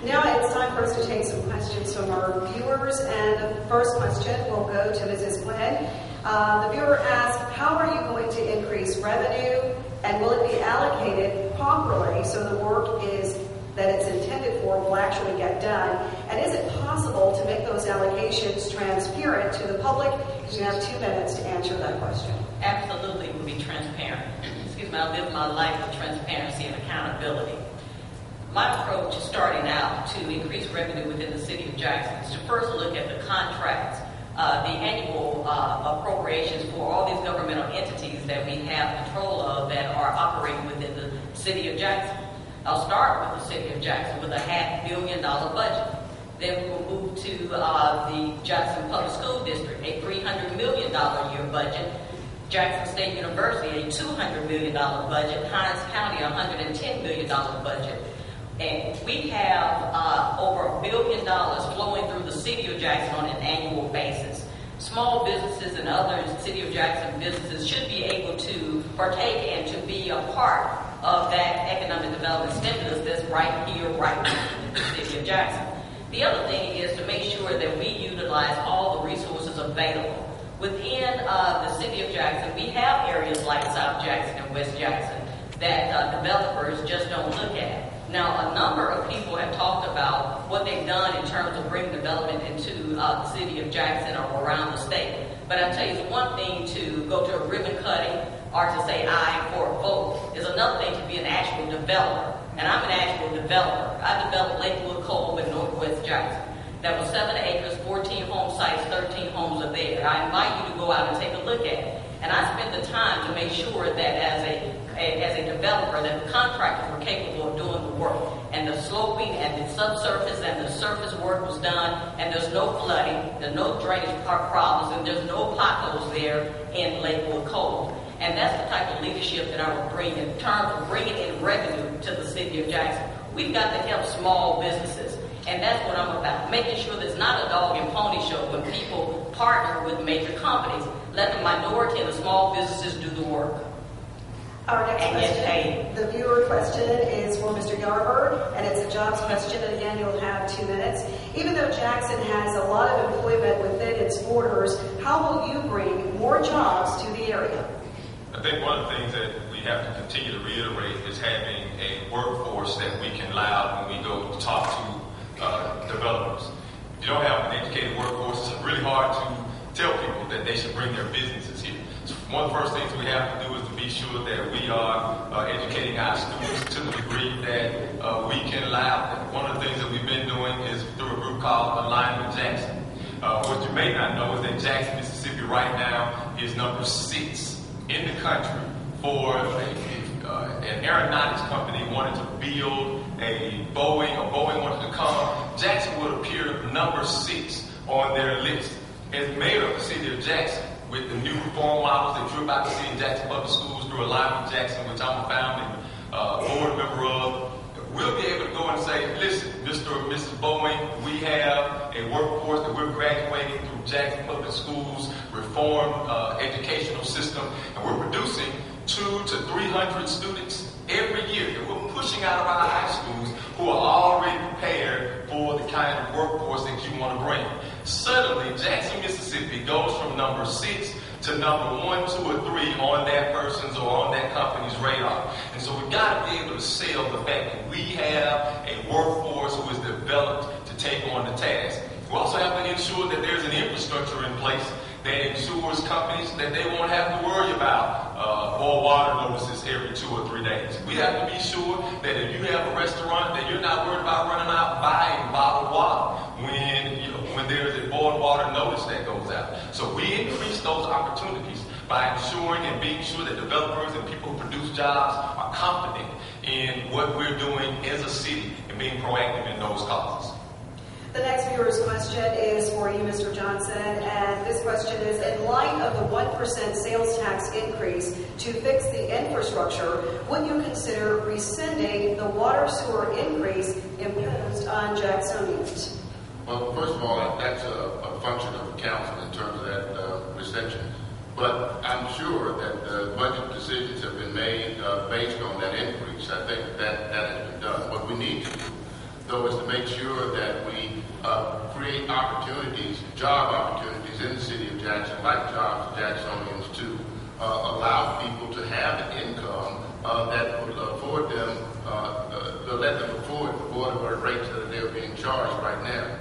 Now it's time for us to take some questions from our viewers, and the first question will go to Mrs. Glenn. The viewer asked, how are you going to increase revenue, and will it be allocated properly so the work that it's intended for will actually get done? And is it possible to make those allocations transparent to the public? You have 2 minutes to answer that question. Absolutely, it will be transparent. Excuse me, I live my life with transparency and accountability. My approach is starting out to increase revenue within the city of Jackson is to first look at the contracts, the annual appropriations for all these governmental entities that we have control of that are operating within the city of Jackson. I'll start with the city of Jackson with a $500 million budget. Then we will move to the Jackson Public School District, a $300 million year budget. Jackson State University, a $200 million budget. Hines County, a $110 million budget. And we have over $1 billion flowing through the city of Jackson on an annual basis. Small businesses and other city of Jackson businesses should be able to partake and to be a part of that economic development stimulus that's right here, right now in the city of Jackson. The other thing is to make sure that we utilize all the resources available. Within the city of Jackson, we have areas like South Jackson and West Jackson that developers just don't look at. Now, a number of people have talked about what they've done in terms of bringing development into the city of Jackson or around the state. But I tell you, it's one thing to go to a ribbon cutting or to say aye for a vote. It's another thing to be an actual developer. And I'm an actual developer. I developed Lakewood Cove in Northwest Jackson. That was 7 acres, 14 home sites, 13 homes are there. I invite you to go out and take a look at it. And I spent the time to make sure that as a developer, that the contractors were capable of doing the work. And the sloping and the subsurface and the surface work was done, and there's no flooding, there's no drainage problems, and there's no potholes there in Lakewood Cove. And that's the type of leadership that I would bring in terms of bringing in revenue to the city of Jackson. We've got to help small businesses. And that's what I'm about, making sure there's not a dog and pony show when people partner with major companies. Let the minority and the small businesses do the work. Our next and get paid. question, the viewer question, is for Mr. Yarber, and it's a jobs question, and again, you'll have 2 minutes. Even though Jackson has a lot of employment within its borders, how will you bring more jobs to the area? I think one of the things that we have to continue to reiterate is having a workforce that we can allow when we go to talk to developers. If you don't have an educated workforce, it's really hard to tell people that they should bring their businesses here. So one of the first things we have to do is to be sure that we are educating our students to the degree that we can allow them. One of the things that we've been doing is through a group called Alignment Jackson. What you may not know is that Jackson, Mississippi right now is number 6 in the country for an aeronautics company wanted to build a Boeing, or Boeing wanted to come. Jackson would appear number 6 on their list. As mayor of the city of Jackson, with the new reform models that you're about to see in Jackson Public Schools through Alignment Jackson, which I'm a founding board member of, we'll be able to go and say, listen, Mr. or Mrs. Boeing, we have a workforce that we're graduating through Jackson Public Schools reform educational system, and we're producing 200 to 300 students every year that we're pushing out of our high schools who are already prepared for the kind of workforce that you want to bring. Suddenly, Jackson, Mississippi goes from number 6 to number 1, 2, or 3 on that person's or on that company's radar. And so we've got to be able to sell the fact that we have a workforce who is developed to take on the task. We also have to ensure that there's an infrastructure in place that ensures companies that they won't have to worry about boil water notices every 2 or 3 days. We have to be sure that if you have a restaurant, that you're not worried about running out buying bottled water when there's a boiled water notice that goes out. So we increase those opportunities by ensuring and being sure that developers and people who produce jobs are confident in what we're doing as a city and being proactive in those causes. The next viewer's question is for you, Mr. Johnson, and this question is, in light of the 1% sales tax increase to fix the infrastructure, would you consider rescinding the water sewer increase imposed on Jacksonians? Well, first of all, that's a function of the council in terms of that rescission. But I'm sure that the budget decisions have been made based on that increase. I think that has been done. What we need to do, though, is to make sure that we create opportunities, job opportunities in the city of Jackson, like jobs for Jacksonians, to allow people to have an income that would afford them, let them afford the water rates that they're being charged right now.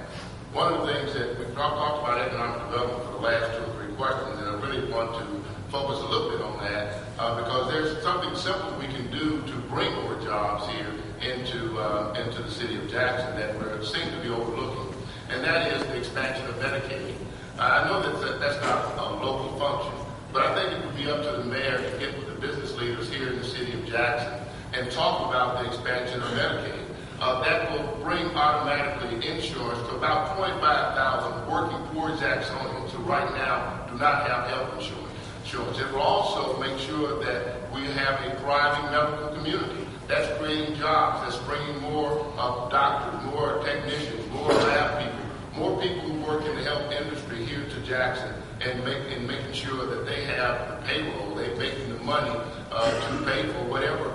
One of the things that we've talked about economic development for the last 2 or 3 questions, and I really want to focus a little bit on that because there's something simple we can do to bring more jobs here into the city of Jackson that we seem to be overlooking, and that is the expansion of Medicaid. I know that's not a local function, but I think it would be up to the mayor to get with the business leaders here in the city of Jackson and talk about the expansion of Medicaid. That will bring automatically insurance to about 25,000 working poor Jacksonians who right now do not have health insurance. It will also make sure that we have a thriving medical community. That's creating jobs. That's bringing more doctors, more technicians, more lab people, more people who work in the health industry here to Jackson and making sure that they have the payroll, they're making the money to pay for whatever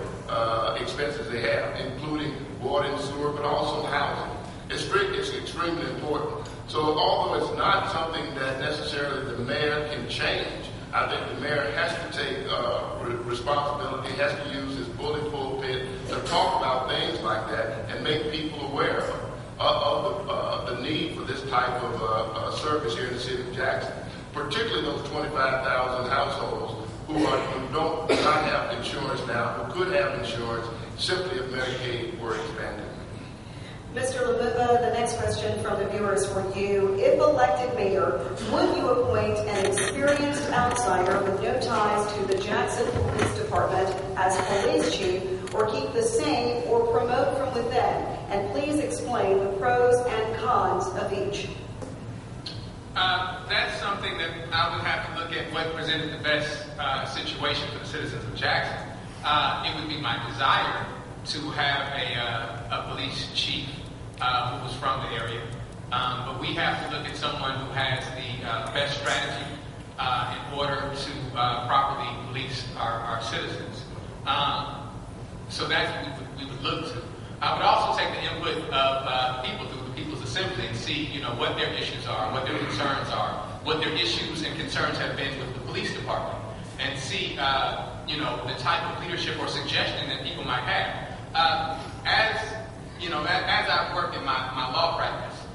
expenses they have, including water and sewer, but also housing. It's extremely important. So although it's not something that necessarily the mayor can change, I think the mayor has to take responsibility, has to use his bully pulpit to talk about things like that and make people aware of the need for this type of service here in the city of Jackson, particularly those 25,000 households who do not have insurance now, who could have insurance simply if Medicaid were expanded. Mr. Lumumba, the next question from the viewer is for you. If elected mayor, would you appoint an experienced outsider with no ties to the Jackson Police Department as police chief, or keep the same, or promote from within? And please explain the pros and cons of each. That's something that I would have to look at what presented the best situation for the citizens of Jackson. It would be my desire to have a police chief who was from the area. But we have to look at someone who has the best strategy in order to properly police our citizens. So that's what we would look to. I would also take the input of people through the People's Assembly and see, what their issues are, what their concerns are, what their issues and concerns have been with the police department, and see, the type of leadership or suggestion that people might have. As I work in my law practice,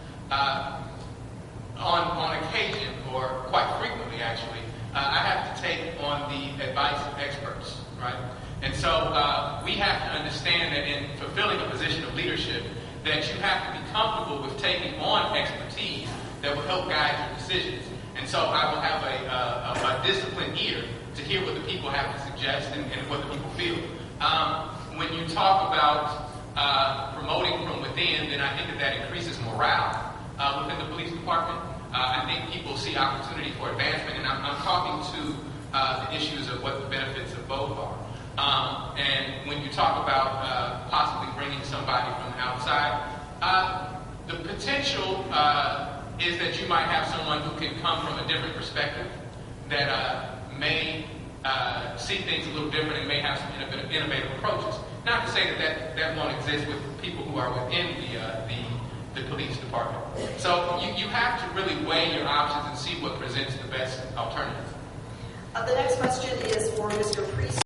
on occasion, or quite frequently actually, I have to take on the advice of experts, right? And so we have to understand that in fulfilling a position of leadership, that you have to be comfortable with taking on expertise that will help guide your decisions. And so I will have a disciplined ear to hear what the people have to suggest and what the people feel. When you talk about promoting from within, then I think that increases morale within the police department. I think people see opportunity for advancement, and I'm talking to the issues of what the benefits of both are. And when you talk about possibly bringing somebody from the outside, the potential is that you might have someone who can come from a different perspective that may see things a little different and may have some innovative approaches. Not to say that won't exist with people who are within the police department. So you have to really weigh your options and see what presents the best alternative. The next question is for Mr. Priest.